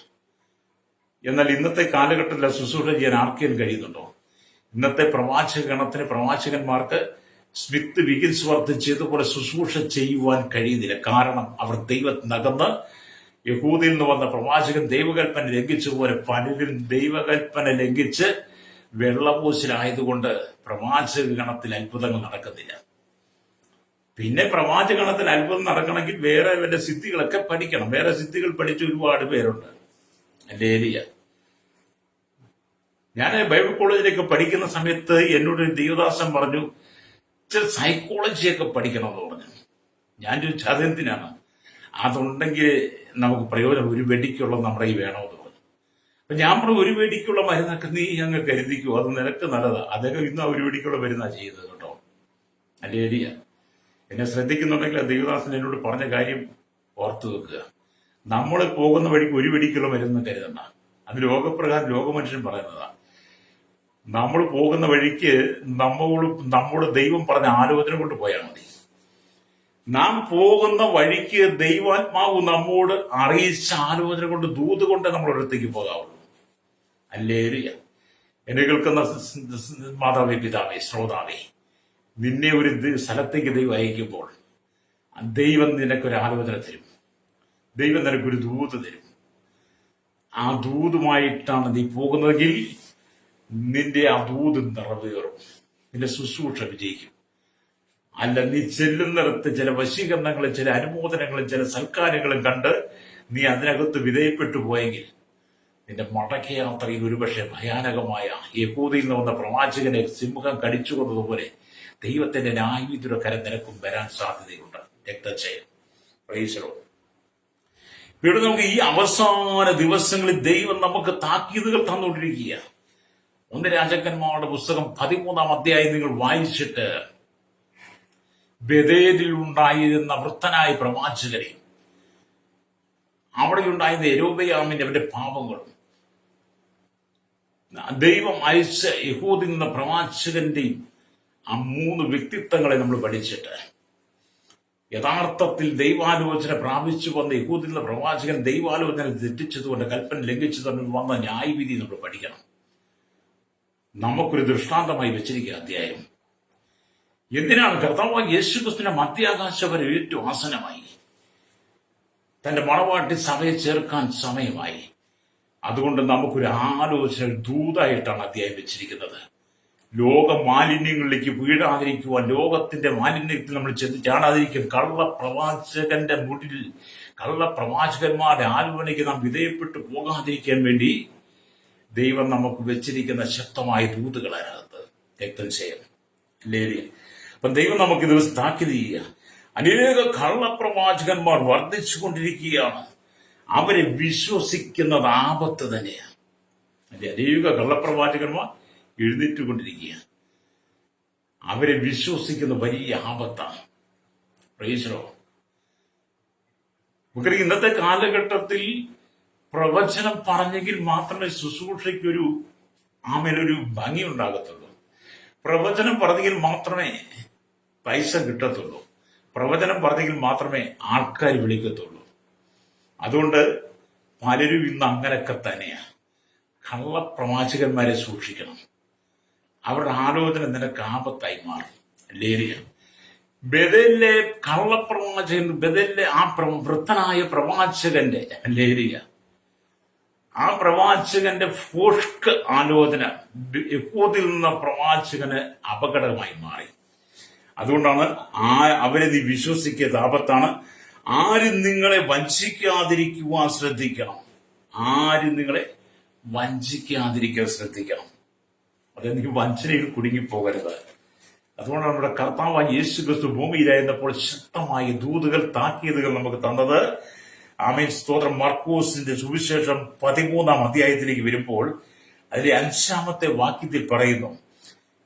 എന്നാൽ ഇന്നത്തെ കാലഘട്ടത്തിൽ ശുശ്രൂഷ ചെയ്യാൻ ആർക്കെങ്കിലും കഴിയുന്നുണ്ടോ? ഇന്നത്തെ പ്രവാചകന്മാർക്ക് സ്മിത്ത് വിഗിൻസ്വർത്ത് ചെയ്തപോലെ ശുശ്രൂഷ ചെയ്യുവാൻ കഴിയുന്നില്ല. കാരണം അവർ ദൈവത്തിനകന്ന് യഹൂദിൽ നിന്ന് വന്ന പ്രവാചകൻ ദൈവകൽപ്പന ലംഘിച്ചതുപോലെ പലരും ദൈവകൽപ്പന ലംഘിച്ച് വെള്ളപൂശലായതുകൊണ്ട് പ്രവാചക ഗണത്തിൽ അത്ഭുതങ്ങൾ നടക്കുന്നില്ല. പിന്നെ പ്രവാചക ഗണത്തിൽ അത്ഭുതം നടക്കണമെങ്കിൽ വേറെ വല്ല സിദ്ധികളൊക്കെ പഠിക്കണം. വേറെ സിദ്ധികൾ പഠിച്ച ഒരുപാട് പേരുണ്ട്. എൻ്റെ ഏരിയ ഞാൻ ബൈബിൾ കോളേജിലേക്ക് പഠിക്കുന്ന സമയത്ത് എന്നോട് ദേവദാസൻ പറഞ്ഞു, ചില സൈക്കോളജിയൊക്കെ പഠിക്കണം എന്ന് പറഞ്ഞു. ഞാൻ ചോദിച്ചു അതെന്തിനാണ്? അതുണ്ടെങ്കിൽ നമുക്ക് പ്രയോജനം, ഒരു വെടിക്കുള്ള നമ്മുടെ ഈ വേണമെന്ന് പറഞ്ഞു. അപ്പൊ ഞാൻ പറഞ്ഞു, ഒരു വെടിക്കുള്ള മരുന്നൊക്കെ നീ അങ്ങ് കരുതിക്കോ, അത് നിനക്ക് നല്ലതാ. അദ്ദേഹം ഇന്ന് ഒരു വെടിക്കുള്ള മരുന്നാ ചെയ്തത് കേട്ടോ. അല്ലേ ഏരിയ എന്നെ ശ്രദ്ധിക്കുന്നുണ്ടെങ്കിൽ ദേവദാസൻ എന്നോട് പറഞ്ഞ കാര്യം ഓർത്തു വെക്കുക. നമ്മൾ പോകുന്ന വഴിക്ക് ഒരു വെടിക്കുള്ള മരുന്ന് കരുതണ്ട. അത് ലോകപ്രകാരം ലോകമനുഷ്യൻ പറയുന്നതാണ്. നമ്മൾ പോകുന്ന വഴിക്ക് നമ്മുടെ ദൈവം പറഞ്ഞ ആലോചന കൊണ്ട് പോയാൽ മതി. നാം പോകുന്ന വഴിക്ക് ദൈവാത്മാവ് നമ്മോട് അറിയിച്ച ആലോചന കൊണ്ട് ദൂത് കൊണ്ട് നമ്മൾ ഒരിടത്തേക്ക് പോകാവുള്ളൂ. അല്ലേരിയ എന്നെ കേൾക്കുന്ന മാതാവേ, പിതാവേ, ശ്രോതാവേ, നിന്നെ ഒരു സ്ഥലത്തേക്ക് ദൈവം അയക്കുമ്പോൾ ദൈവം നിനക്കൊരു ആലോചന തരും. ദൈവം നിനക്കൊരു ദൂത് തരും. ആ ദൂതുമായിട്ടാണ് നീ പോകുന്നതെങ്കിൽ നിന്റെ ആ ദൂത് നിറവേറും, നിന്റെ ശുശ്രൂഷ വിജയിക്കും. അല്ല, നീ ചെല്ലുന്നിടത്ത് ചില വശീകരണങ്ങളും ചില അനുമോദനങ്ങളും ചില സൽക്കാരങ്ങളും കണ്ട് നീ അതിനകത്ത് വിധേയപ്പെട്ടു പോയെങ്കിൽ നിന്റെ മടക്കയാത്രയിൽ ഒരുപക്ഷെ ഭയാനകമായ യഹൂദയിൽ നിന്ന് വന്ന പ്രവാചകനെ സിംഹം കടിച്ചു കൊന്നതുപോലെ ദൈവത്തിന്റെ ന്യായവിധിയുടെ കരം നിനക്കും വരാൻ സാധ്യതയുണ്ട്. രക്തജയം. Praise the Lord. ഇവിടെ നമുക്ക് ഈ അവസാന ദിവസങ്ങളിൽ ദൈവം നമുക്ക് താക്കീതുകൾ തന്നുകൊണ്ടിരിക്കുക. 1 രാജാക്കന്മാരുടെ പുസ്തകം 13-ാം അധ്യായം നിങ്ങൾ വായിച്ചിട്ട് ബേഥേലിൽ ഉണ്ടായിരുന്ന വൃദ്ധനായ പ്രവാചകരെ, അവിടെ ഉണ്ടായിരുന്ന യെരോബെയാമിന്റെ അവന്റെ പാപങ്ങളും ദൈവം അയച്ച യഹൂദിൽ നിന്ന പ്രവാചകന്റെയും ആ 3 വ്യക്തിത്വങ്ങളെ നമ്മൾ പഠിച്ചിട്ട് യഥാർത്ഥത്തിൽ ദൈവാലോചന പ്രാപിച്ചു വന്ന യഹൂദിൽ നിന്ന പ്രവാചകൻ ദൈവാലോചന തെറ്റിച്ചതുകൊണ്ട് കൽപ്പന ലംഘിച്ചതുകൊണ്ട് വന്ന ന്യായവിധി നമ്മൾ പഠിക്കണം. നമുക്കൊരു ദൃഷ്ടാന്തമായി വെച്ചിരിക്കുക അധ്യായം. എന്തിനാണ്? കർത്താവായ യേശുക്രിസ്തുവിന്റെ മധ്യാകാശം വരെ ഏറ്റവും ആസനമായി, തന്റെ മണവാട്ടി സഭയെ ചേർക്കാൻ സമയമായി. അതുകൊണ്ട് നമുക്കൊരു ആലോചന ദൂതായിട്ടാണ് അധ്യായം വെച്ചിരിക്കുന്നത്. ലോക മാലിന്യങ്ങളിലേക്ക് വീഴാതിരിക്കുവാൻ, ലോകത്തിന്റെ മാലിന്യത്തിൽ നമ്മൾ ചെന്ന് ചാടാതിരിക്കാൻ, കള്ളപ്രവാചകന്റെ മുടിൽ കള്ളപ്രവാചകന്മാരുടെ ആലോചനയ്ക്ക് നാം വിധേയപ്പെട്ടു പോകാതിരിക്കാൻ വേണ്ടി ദൈവം നമുക്ക് വെച്ചിരിക്കുന്ന ശക്തമായ ദൂതുകളാണത്. രക്തം ചെയ്യാം. അപ്പം ദൈവം നമുക്ക് ദിവസം താക്കീത് ചെയ്യുക. അനേക കള്ളപ്രവാചകന്മാർ വർദ്ധിച്ചുകൊണ്ടിരിക്കുകയാണ്. അവരെ വിശ്വസിക്കുന്നത് ആപത്ത് തന്നെയാണ്. അനേക കള്ളപ്രവാചകന്മാർ എഴുന്നേറ്റുകൊണ്ടിരിക്കുക. അവരെ വിശ്വസിക്കുന്ന വലിയ ആപത്താണ്. Praise the Lord. നമുക്ക് ഇന്നത്തെ കാലഘട്ടത്തിൽ പ്രവചനം പറഞ്ഞെങ്കിൽ മാത്രമേ ശുശ്രൂഷയ്ക്കൊരു ആമേലൊരു ഭംഗി ഉണ്ടാകത്തുള്ളൂ. പ്രവചനം പറഞ്ഞെങ്കിൽ മാത്രമേ പൈസ കിട്ടത്തുള്ളൂ. പ്രവചനം പറഞ്ഞെങ്കിൽ മാത്രമേ ആൾക്കാർ വിളിക്കത്തുള്ളൂ. അതുകൊണ്ട് പലരും ഇന്ന് അങ്ങനെയൊക്കെ തന്നെയാണ്. കള്ളപ്രവാചകന്മാരെ സൂക്ഷിക്കണം. അവരുടെ ആലോചന നിനക്ക് ആപത്തായി മാറും. ലേരിയ ബേഥേലിലെ കള്ളപ്രവാചകൻ, ബേഥേലിലെ ആ വൃദ്ധനായ പ്രവാചകന്റെ ലേരിയ, ആ പ്രവാചകന്റെ ഫോഷ്ക്ക് ആലോചന യഹൂദിൽ നിന്ന പ്രവാചകന് അപകടമായി മാറി. അതുകൊണ്ടാണ് അവരെ നീ വിശ്വസിക്കുക, ആപത്താണ്. ആരും നിങ്ങളെ വഞ്ചിക്കാതിരിക്കുവാൻ ശ്രദ്ധിക്കണം. ആരും നിങ്ങളെ വഞ്ചിക്കാതിരിക്കാൻ ശ്രദ്ധിക്കണം. അതെനിക്ക് വഞ്ചനയിൽ കുടുങ്ങിപ്പോകരുത്. അതുകൊണ്ടാണ് നമ്മുടെ കർത്താവായ യേശു ക്രിസ്തു ഭൂമിയിലായിരുന്നപ്പോൾ ശക്തമായ ദൂതുകൾ, താക്കീതുകൾ നമുക്ക് തന്നത്. ആമേൻ, സ്തോത്രം. മർക്കോസിന്റെ സുവിശേഷം 13-ാം അധ്യായത്തിലേക്ക് വരുമ്പോൾ അതിലെ 5-ാമത്തെ വാക്യത്തിൽ പറയുന്നു,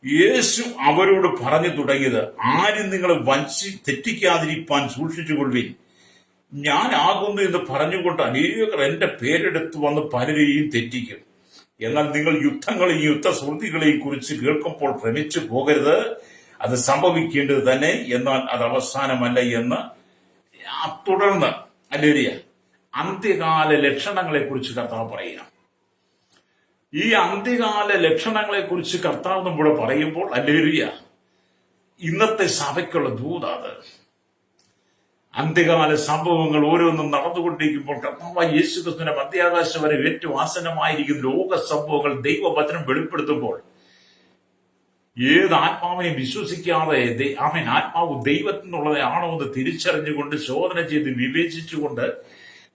യേശു അവരോട് പറഞ്ഞു തുടങ്ങിയത്, ആരും നിങ്ങളെ തെറ്റിക്കാതിരിക്കാൻ സൂക്ഷിച്ചുകൊള്ളുവിൻ. ഞാനാകുന്നു എന്ന് പറഞ്ഞുകൊണ്ട് അനേകർ എന്റെ പേരെടുത്ത് വന്ന് പലരെയും തെറ്റിക്കും. എന്നാൽ നിങ്ങൾ യുദ്ധങ്ങളെയും യുദ്ധശ്രുതികളെയും കുറിച്ച് കേൾക്കുമ്പോൾ ഭ്രമിച്ചു പോകരുത്. അത് സംഭവിക്കേണ്ടത് തന്നെ, എന്നാൽ അത് അവസാനമല്ല എന്ന്. തുടർന്ന് ഹല്ലേലൂയ അന്ത്യകാല ലക്ഷണങ്ങളെ കുറിച്ച് കർത്താവ് പറയുക. ഈ അന്ത്യകാല ലക്ഷണങ്ങളെ കുറിച്ച് കർത്താവ് നമ്മോട് പറയുമ്പോൾ ഹല്ലേലൂയ ഇന്നത്തെ സഭയ്ക്കുള്ള ദൂതാണ്. അന്ത്യകാല സംഭവങ്ങൾ ഓരോന്നും നടന്നുകൊണ്ടിരിക്കുമ്പോൾ കർത്താവായ യേശു ക്രിസ്തുവിന്റെ മധ്യാകാശം വരെ ഏറ്റവും ആസന്നമായിരിക്കുന്ന ലോക സംഭവങ്ങൾ ദൈവവചനം വെളിപ്പെടുത്തുമ്പോൾ ഏത് ആത്മാവിനെ വിശ്വസിക്കാതെ ആത്മാവ് ദൈവത്തിനുള്ളതാണോ എന്ന് തിരിച്ചറിഞ്ഞുകൊണ്ട് ശോധന ചെയ്ത് വിവേചിച്ചുകൊണ്ട്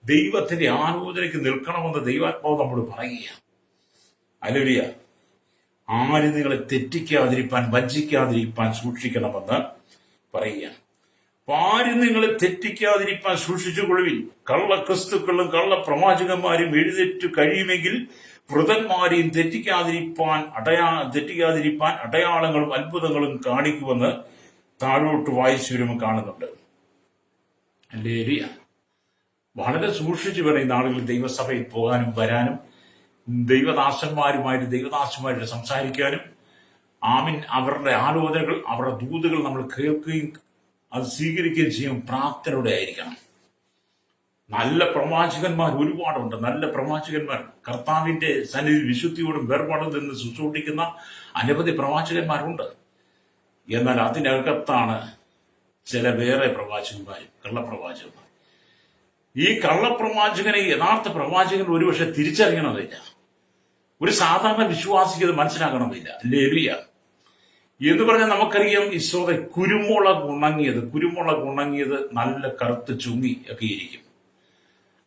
ദൈവത്തിന്റെ ആലോചനയ്ക്ക് നിൽക്കണമെന്ന് ദൈവാത്മാവ് നമ്മോട് പറയുക. ഹല്ലേലൂയ. ആരും നിങ്ങളെ തെറ്റിക്കാതിരിക്കാൻ, വഞ്ചിക്കാതിരിക്കാൻ സൂക്ഷിക്കണമെന്ന് പറയുക. ആരും നിങ്ങളെ തെറ്റിക്കാതിരിക്കാൻ സൂക്ഷിച്ചുകൊള്ളുവിൻ. കള്ളക്രിസ്തുക്കളും കള്ളപ്രവാചകന്മാരും എഴുന്നേറ്റ് കഴിയുമെങ്കിൽ വൃതന്മാരെയും തെറ്റിക്കാതിരിക്കാൻ അടയാളങ്ങളും അത്ഭുതങ്ങളും കാണിക്കുമെന്ന് താഴോട്ട് വായിച്ചു വരുമ്പോൾ കാണുന്നുണ്ട്. ഹല്ലേലൂയ. വളരെ സൂക്ഷിച്ചു വേണം ഈ നാളുകളിൽ ദൈവസഭയിൽ പോകാനും വരാനും, ദൈവദാസന്മാരുമായിട്ട് സംസാരിക്കാനും. ആമീൻ. അവരുടെ ആലോചനകൾ, അവരുടെ ദൂതുകൾ നമ്മൾ കേൾക്കുകയും അത് സ്വീകരിക്കുകയും ചെയ്യും. പ്രാർത്ഥനയോടെ ആയിരിക്കണം. നല്ല പ്രവാചകന്മാർ ഒരുപാടുണ്ട്. നല്ല പ്രവാചകന്മാർ, കർത്താവിന്റെ സന്നിധിയിൽ വിശുദ്ധിയോടും വേർപാടും നിന്ന് ശുശ്രൂഷിക്കുന്ന അനവധി പ്രവാചകന്മാരുണ്ട്. എന്നാൽ അതിനകത്താണ് ചില വേറെ പ്രവാചകന്മാർ, കള്ളപ്രവാചകന്മാർ. ഈ കള്ളപ്രവാചകനെ യഥാർത്ഥ പ്രവാചകൻ ഒരുപക്ഷെ തിരിച്ചറിയണമെന്നില്ല. ഒരു സാധാരണ വിശ്വാസിക്ക് അത് മനസ്സിലാക്കണമെന്നില്ല. ഹല്ലേലൂയ. എന്ന് പറഞ്ഞാൽ നമുക്കറിയാം, ഈശോയുടെ കുരുമുളക് ഉണങ്ങിയത് നല്ല കറുത്ത് ചുങ്ങി ഒക്കെ ഇരിക്കും.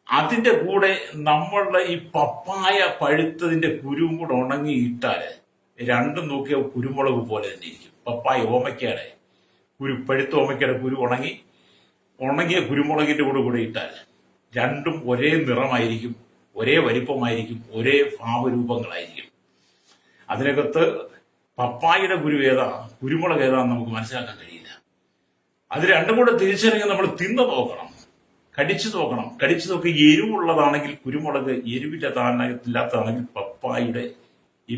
അതിന്റെ കൂടെ നമ്മളുടെ ഈ പപ്പായ പഴുത്തതിന്റെ കുരുവും കൂടെ ഉണങ്ങിയിട്ടാല് രണ്ടും നോക്കിയാൽ കുരുമുളക് പോലെ തന്നെ ഇരിക്കും. പപ്പായ ഓമയ്ക്കയുടെ പഴുത്ത ഓമയ്ക്കയുടെ കുരു ഉണങ്ങിയ കുരുമുളകിന്റെ കൂടെ ഇട്ടാൽ രണ്ടും ഒരേ നിറമായിരിക്കും, ഒരേ വലിപ്പമായിരിക്കും, ഒരേ ഭാവരൂപങ്ങളായിരിക്കും. അതിനകത്ത് പപ്പായയുടെ കുരു ഏതാ, കുരുമുളക് ഏതാന്ന് നമുക്ക് മനസ്സിലാക്കാൻ കഴിയില്ല. അത് രണ്ടും കൂടെ തിരിച്ചറിയാൻ നമ്മൾ തിന്നു നോക്കണം, കടിച്ചു നോക്കണം. കടിച്ചു നോക്കി എരിവുള്ളതാണെങ്കിൽ കുരുമുളക്, എരിവില്ലാത്തതാണെങ്കിൽ പപ്പായുടെ ഈ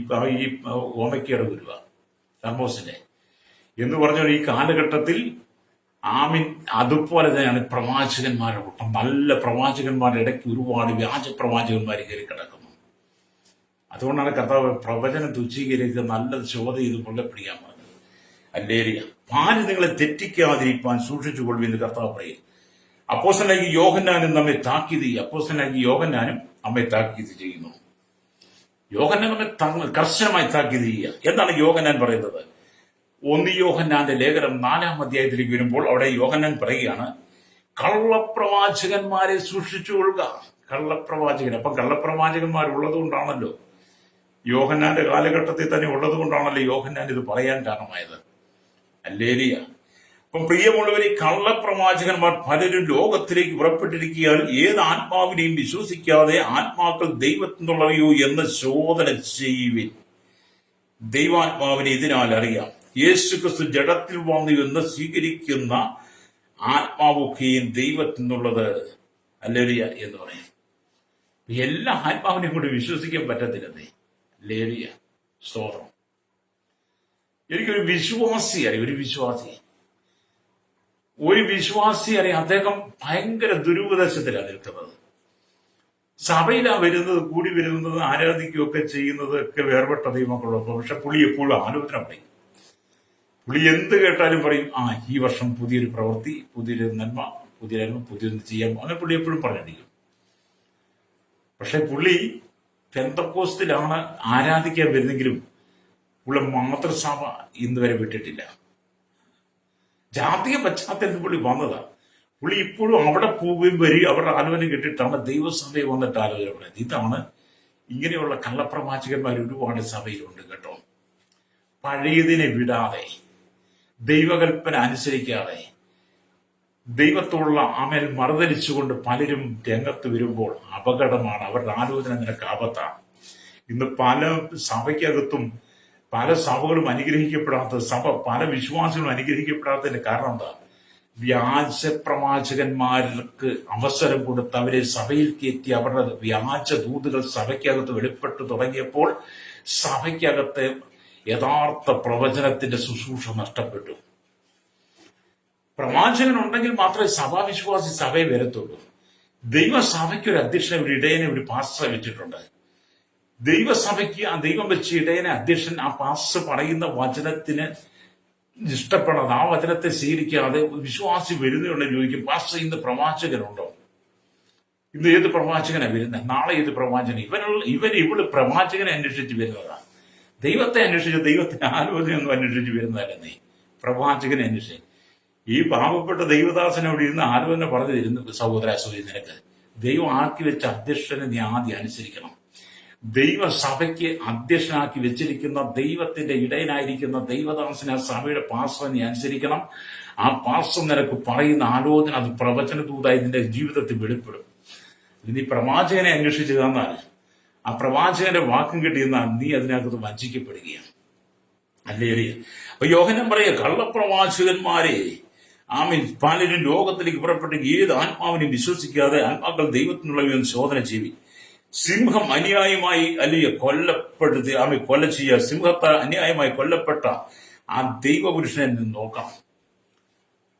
ഓമയ്ക്കയുടെ കുരുവ, സമോസിന്റെ എന്ന് പറഞ്ഞാൽ ഈ കാലഘട്ടത്തിൽ ആമീൻ അതുപോലെ തന്നെയാണ് പ്രവാചകന്മാരുടെ കൂട്ടം. നല്ല പ്രവാചകന്മാരുടെ ഇടയ്ക്ക് ഒരുപാട് വ്യാജ പ്രവാചകന്മാർ കയറി കിടക്കുന്നു. അതുകൊണ്ടാണ് കർത്താവ് പ്രവചനം തുച്ഛീകരിച്ച് നല്ലത് ശോധ ചെയ്ത് കൊല്ലപ്പിടിക്കാൻ പറഞ്ഞത്. ഹല്ലേലൂയ. ആരും നിങ്ങളെ തെറ്റിക്കാതിരിക്കാൻ സൂക്ഷിച്ചുകൊള്ളുമെന്ന് കർത്താവ് പറയും. അപ്പോസ്തലനായ യോഹന്നാനും നമ്മെ താക്കീത് ചെയ്യുന്നു. യോഹന്നാൻ നമ്മെ കർശനമായി താക്കീത് ചെയ്യുക. എന്താണ് യോഹന്നാൻ പറയുന്നത്? 1 യോഹന്നാന്റെ ലേഖനം 4-ാം അധ്യായത്തിലേക്ക് വരുമ്പോൾ അവിടെ യോഹന്നാൻ പറയുകയാണ്, കള്ളപ്രവാചകന്മാരെ സൂക്ഷിച്ചുകൊള്ളുക. കള്ളപ്രവാചകൻ. അപ്പം കള്ളപ്രവാചകന്മാർ ഉള്ളതുകൊണ്ടാണല്ലോ, യോഹന്നാന്റെ കാലഘട്ടത്തിൽ തന്നെ ഉള്ളത് കൊണ്ടാണല്ലോ യോഹന്നാൻ ഇത് പറയാൻ കാരണമായത്. ഹല്ലേലൂയ. അപ്പം പ്രിയമുള്ളവരെ, കള്ളപ്രവാചകന്മാർ പലരും ലോകത്തിലേക്ക് പുറപ്പെട്ടിരിക്കുകയാൽ ഏത് ആത്മാവിനെയും വിശ്വസിക്കാതെ ആത്മാക്കൾ ദൈവത്തിനുള്ളവയോ എന്ന് ശോധന ചെയ്യുവിൻ. ദൈവാത്മാവിനെ ഇതിനാൽ അറിയാം. യേശുക്രിസ്തു ജഡത്തിൽ വന്നു എന്ന് സ്വീകരിക്കുന്ന ആത്മാവൊക്കെയും ദൈവത്തിനുള്ളത് ഹല്ലേലൂയ എന്ന് പറയും. എല്ലാ ആത്മാവിനെയും കൂടി വിശ്വസിക്കാൻ പറ്റത്തില്ലെന്നേ. ഹല്ലേലൂയ, സ്തോത്രം. എനിക്കൊരു വിശ്വാസി അറിയാം, അദ്ദേഹം ഭയങ്കര ദുരുപദേശത്തിലാണ് നിൽക്കുന്നത്. സഭയിലാ കൂടി വരുന്നത്, ആരാധിക്കുകയൊക്കെ ചെയ്യുന്നത് ഒക്കെ വേർപെട്ട ദൈവമക്കളോടൊപ്പം. പക്ഷെ പുള്ളി എപ്പോഴും ആലോചന പറയും. പുള്ളി എന്ത് കേട്ടാലും പറയും, ഈ വർഷം പുതിയൊരു പ്രവൃത്തി, പുതിയൊരു നന്മ, പുതിയൊന്ന് ചെയ്യാൻ, അങ്ങനെ പുള്ളി എപ്പോഴും പറഞ്ഞിരിക്കും. പക്ഷെ പുള്ളി പെന്തക്കോസ്തിലാണ് ആരാധിക്കാൻ വരുന്നെങ്കിലും പുള്ളി മാതൃസഭ ഇന്ന് വരെ വിട്ടിട്ടില്ല. ജാതീയ പശ്ചാത്തലത്തിൽ പുള്ളി വന്നതാണ്. പുള്ളി ഇപ്പോഴും അവിടെ പോവുകയും വരികയും അവരുടെ ആലോചന കേട്ടിട്ടാണ് ദൈവസഭയിൽ വന്നിട്ട് ആലോചന പറയുന്നത്. ഇതാണ് ഇങ്ങനെയുള്ള കള്ളപ്രവാചകന്മാർ ഒരുപാട് സഭയിലുണ്ട് കേട്ടോ. പഴയതിനെ വിടാതെ ദൈവകൽപ്പന അനുസരിക്കാതെ ദൈവത്തോടുള്ള ആമേൽ മറുതലിച്ചുകൊണ്ട് പലരും രംഗത്ത് വരുമ്പോൾ അപകടമാണ്. അവരുടെ ആലോചന നിനക്ക് ആപത്താണ്. ഇന്ന് പല സഭയ്ക്കകത്തും പല സഭകളും അനുഗ്രഹിക്കപ്പെടാത്ത പല വിശ്വാസികളും അനുഗ്രഹിക്കപ്പെടാത്തതിന്റെ കാരണം എന്താ? വ്യാജ പ്രവാചകന്മാർക്ക് അവസരം കൊടുത്ത് അവരെ സഭയിൽ കയറ്റി അവരുടെ വ്യാജ ദൂതുകൾ സഭയ്ക്കകത്ത് വെളിപ്പെട്ടു തുടങ്ങിയപ്പോൾ സഭയ്ക്കകത്ത് യഥാർത്ഥ പ്രവചനത്തിന്റെ ശുശ്രൂഷ നഷ്ടപ്പെട്ടു. പ്രവാചകൻ ഉണ്ടെങ്കിൽ മാത്രമേ സഭാവിശ്വാസി സഭയെ വരത്തുള്ളൂ. ദൈവസഭയ്ക്ക് ഒരു അധ്യക്ഷനെ, ഒരു ഇടയനെ, ഒരു പാസ്റ്ററെ വെച്ചിട്ടുണ്ട്. ദൈവസഭയ്ക്ക് ആ ദൈവം വെച്ച ഇടയനെ, അധ്യക്ഷൻ, ആ പാസ്റ്റർ പറയുന്ന വചനത്തിന് ഇഷ്ടപ്പെടാതെ ആ വചനത്തെ സ്വീകരിക്കാതെ വിശ്വാസി വരുന്നതുകൊണ്ട് ചോദിക്കും, പാസ്റ്റർ ഇന്ന് പ്രവാചകനുണ്ടോ? ഇന്ന് ഏത് പ്രവാചകനാണ് വരുന്നത്? നാളെ ഏത് പ്രവാചകൻ? ഇവള് പ്രവാചകനെ അന്വേഷിച്ച് വരുന്നതാണ്. ദൈവത്തെ അന്വേഷിച്ച് ദൈവത്തിന്റെ ആലോചനയൊന്നും അന്വേഷിച്ച് വരുന്നതല്ലെന്നേ, പ്രവാചകനെ അന്വേഷിച്ച്. ഈ പാവപ്പെട്ട ദൈവദാസനോട് ഇരുന്ന് ആലോചന പറഞ്ഞു തരുന്നു. സഹോദര നിനക്ക് ദൈവം ആക്കി വെച്ച അധ്യക്ഷനെ നീ ആദ്യം അനുസരിക്കണം. ദൈവസഭയ്ക്ക് അധ്യക്ഷനാക്കി വെച്ചിരിക്കുന്ന ദൈവത്തിന്റെ ഇടയനായിരിക്കുന്ന ദൈവദാസനെ, ആ സഭയുടെ പാസ്റ്ററെ നീ അനുസരിക്കണം. ആ പാസ്റ്റർ നിനക്ക് പറയുന്ന ആലോചന അത് പ്രവചന ദൂതായി നിന്റെ ജീവിതത്തിൽ വെളിപ്പെടും. നീ പ്രവാചകനെ അന്വേഷിച്ച് തന്നാൽ, ആ പ്രവാചകന്റെ വാക്കും കിട്ടിയെന്നാൽ നീ അതിനകത്ത് വഞ്ചിക്കപ്പെടുകയാണ്. അല്ലേ? അപ്പൊ യോഹന്നാൻ പറയുക, കള്ളപ്രവാചകന്മാരെ പലരും ലോകത്തിലേക്ക് പുറപ്പെട്ട ഏത് ആത്മാവിനെയും വിശ്വസിക്കാതെ ആത്മാക്കൾ ദൈവത്തിനുള്ളവയെന്ന് ശോധന ചെയ്യും. സിംഹം അന്യായമായി അല്ലെങ്കിൽ കൊല്ല ചെയ്യുക. സിംഹത്താൽ അന്യായമായി കൊല്ലപ്പെട്ട ആ ദൈവപുരുഷനെ നോക്കണം.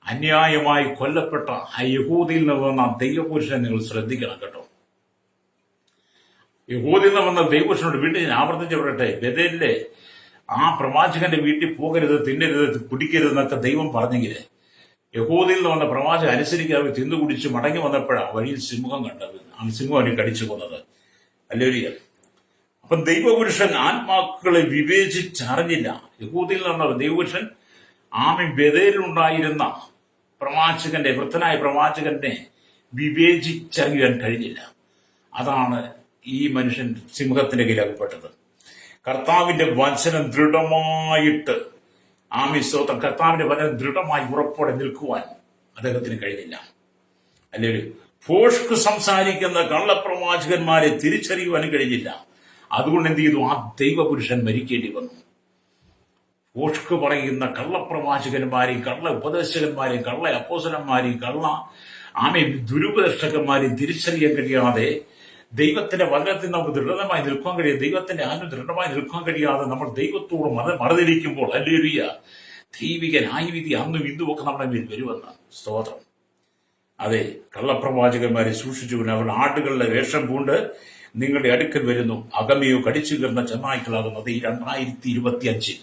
അന്യായമായി കൊല്ലപ്പെട്ട ആ യഹൂദിയിൽ നിന്ന് വന്ന ആ ദൈവപുരുഷനെ നിങ്ങൾ ശ്രദ്ധിക്കണം കേട്ടോ. യഹൂദിയിൽ നിന്ന് വന്ന ദൈവപുരുഷനോട് വീണ്ടും ഞാൻ ആവർത്തിച്ച് പറയട്ടെ, ബഥേലിലെ ആ പ്രവാചകന്റെ വീട്ടിൽ പോകരുത്, തിന്നരുത്, കുടിക്കരുതെന്നൊക്കെ ദൈവം പറഞ്ഞെങ്കിൽ യഹൂദിയിൽ നിന്ന് വന്ന പ്രവാചകൻ അനുസരിക്കാതെ തിന്നുകുടിച്ച് മടങ്ങി വന്നപ്പോഴാണ് വഴിയിൽ സിംഹം കണ്ടത്. ആ സിംഹം അവനെ കടിച്ചു കൊന്നത്. അല്ലേരിയ. അപ്പൊ ദൈവപുരുഷൻ ആത്മാക്കളെ വിവേചിച്ചറിഞ്ഞില്ല. യഹൂദിയിൽ നിന്നുള്ള ദൈവപുരുഷൻ ബഥേലിലുണ്ടായിരുന്ന പ്രവാചകന്റെ, വൃദ്ധനായ പ്രവാചകന്റെ വിവേചിച്ചറിയാൻ കഴിഞ്ഞില്ല. അതാണ് ഈ മനുഷ്യൻ സിംഹത്തിന്റെ കയ്യിലകപ്പെട്ടത്. കർത്താവിന്റെ വചനം ദൃഢമായിട്ട് സ്തോത്രം, കർത്താവിന്റെ വചനം ദൃഢമായി ഉറപ്പോടെ നിൽക്കുവാൻ അദ്ദേഹത്തിന് കഴിഞ്ഞില്ല. അല്ലെങ്കിൽ ഫോഷ്ക്ക് സംസാരിക്കുന്ന കള്ളപ്രവാചകന്മാരെ തിരിച്ചറിയുവാനും കഴിഞ്ഞില്ല. അതുകൊണ്ട് എന്ത് ചെയ്തു? ആ ദൈവപുരുഷൻ മരിക്കേണ്ടി വന്നു. ഫോഷ്ക്ക് പറയുന്ന കള്ളപ്രവാചകന്മാരെയും കള്ള ഉപദേശകന്മാരെയും കള്ള അപ്പോസ്തലന്മാരെയും ദുരുപദേഷ്ടകന്മാരെയും തിരിച്ചറിയാൻ കഴിയാതെ, ദൈവത്തിന്റെ വചനത്തിൽ നമുക്ക് ദൃഢമായി നിൽക്കാൻ കഴിയും, ദൈവത്തിന്റെ ദൃഢമായി നിൽക്കാൻ കഴിയാതെ നമ്മൾ ദൈവത്തോട് മറുതിരിക്കുമ്പോൾ, ഹല്ലേലൂയ, ദൈവിക ന്യായവിധി അന്നും ഇന്നുമൊക്കെ നമ്മുടെ മേൽ വരുമെന്ന്. സ്തോത്രം. അതെ, കള്ളപ്രവാചകന്മാരെ സൂക്ഷിച്ചുകൊണ്ട് അവർ ആടുകളുടെ വേഷം പൂണ്ട് നിങ്ങളുടെ അടുക്കൽ വരുന്നു, അകമയോ കടിച്ചു കയറുന്ന ചെന്നായ്ക്കളാകുന്നത്. ഈ 2025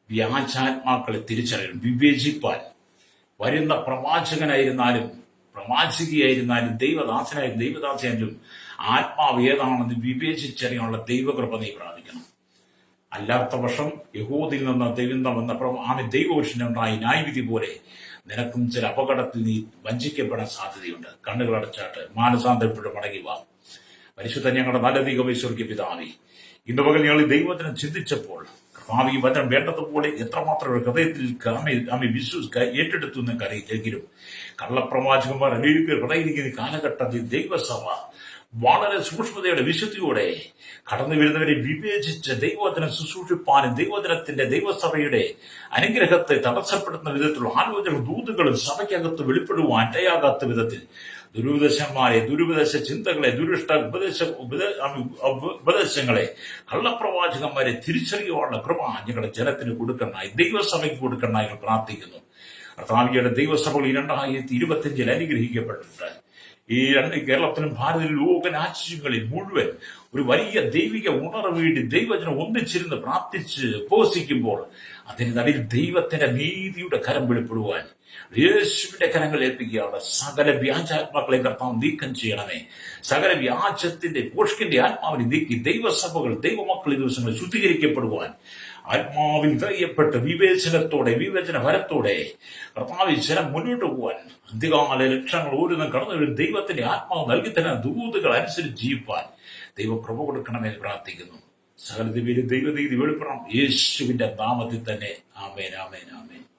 വ്യാജാത്മാക്കളെ തിരിച്ചറിയണം. വിവേചിപ്പാൻ വരുന്ന പ്രവാചകനായിരുന്നാലും പ്രവാചികയായിരുന്നാലും ദൈവദാസനായാലും ആത്മാവ് ഏതാണെന്ന് വിവേചിച്ചറിയാനുള്ള ദൈവകൃപ നീ പ്രാപിക്കണം. അല്ലാത്ത പക്ഷം യഹൂദിയിൽ നിന്ന് ദൈവപുരുഷനുണ്ടായ ന്യായവിധി പോലെ നിനക്കും ചില അപകടത്തിൽ നീ വഞ്ചിക്കപ്പെടാൻ സാധ്യതയുണ്ട്. കണ്ണുകളടച്ചാട്ട് മാനസാന്തരപ്പെട്ട് മടങ്ങി വാ. പരിശുദ്ധ ഞങ്ങളുടെ നല്ല ദൈവമേ, പിതാവേ, ഇന്ന് പകൽ ഞങ്ങൾ ഈ ദൈവത്തിനെ ചിന്തിച്ചപ്പോൾ കർത്താവ് ഈ വചനം വേണ്ടതുപോലെ എത്രമാത്രം വിശ്വസിക്കുക ഏറ്റെടുത്തു എന്നൊക്കെ അറിയില്ലെങ്കിലും കള്ളപ്രവാചകന്മാർ അനേകം ഹൃദയിരിക്കുന്ന കാലഘട്ടത്തിൽ ദൈവസഭ വളരെ സൂക്ഷ്മതയോടെ വിശുദ്ധിയോടെ കടന്നു വരുന്നവരെ വിവേചിച്ച് ദൈവവചനം ശുശ്രൂഷിപ്പാനും ദൈവസഭയുടെ അനുഗ്രഹത്തെ തടസ്സപ്പെടുത്തുന്ന വിധത്തിലുള്ള ആലോചന ദൂതുകളും സഭയ്ക്കകത്ത് വെളിപ്പെടുവാൻ ഇടയാകാത്ത വിധത്തിൽ ദുരുപദേശ ചിന്തകളെ, ഉപദേശങ്ങളെ, കള്ളപ്രവാചകന്മാരെ തിരിച്ചറിയുവാനുള്ള കൃപ ഞങ്ങളുടെ ജനത്തിന് കൊടുക്കണമായി, ദൈവസഭയ്ക്ക് കൊടുക്കണമായി പ്രാർത്ഥിക്കുന്നു. കർത്താവിയുടെ ദൈവസഭകൾ 2025 അനുഗ്രഹിക്കപ്പെട്ടിട്ടുണ്ട്. ഈ കേരളത്തിലും ഭാരതത്തിലും ലോക രാജ്യങ്ങളിൽ മുഴുവൻ ഒരു വലിയ ദൈവിക ഉണർവ് വേണ്ടി ദൈവജനം ഒന്നിച്ചിരുന്ന് പ്രാർത്ഥിച്ച് ഉപവസിക്കുമ്പോൾ അതിന് നടുവിൽ ദൈവത്തിന്റെ നീതിയുടെ കരം വെളിപ്പെടുവാൻ യേശുവിന്റെ കരങ്ങൾ ഏൽപ്പിക്കുകയാണ്. സകല വ്യാജാത്മാക്കളെ കർത്താവ് നീക്കം ചെയ്യണമേ. സകല വ്യാജത്തിന്റെ പോഷ്കിന്റെ ആത്മാവിനെ നീക്കി ദൈവസഭകൾ, ദൈവമക്കൾ ഈ ദിവസങ്ങളിൽ ശുദ്ധീകരിക്കപ്പെടുവാൻ ആത്മാവിൽ നിറയപ്പെട്ട് വിവേചന ഫലത്തോടെ കർത്താവിൽ ജനം മുന്നോട്ട് പോകാൻ അന്ത്യകാല ലക്ഷങ്ങൾ ഓരോന്നും കടന്നു വരും ദൈവത്തിന്റെ ആത്മാവ് നൽകി തരുന്ന ദൂതുകൾ അനുസരിച്ച് ജീവിപ്പാൻ ദൈവകൃപ കൊടുക്കണമെന്ന് പ്രാർത്ഥിക്കുന്നു. സകലത്തിന്റെ പേര് ദൈവനീതി വെളിപ്പെടണം യേശുവിന്റെ നാമത്തിൽ തന്നെ. ആമേൻ, ആമേൻ, ആമേൻ.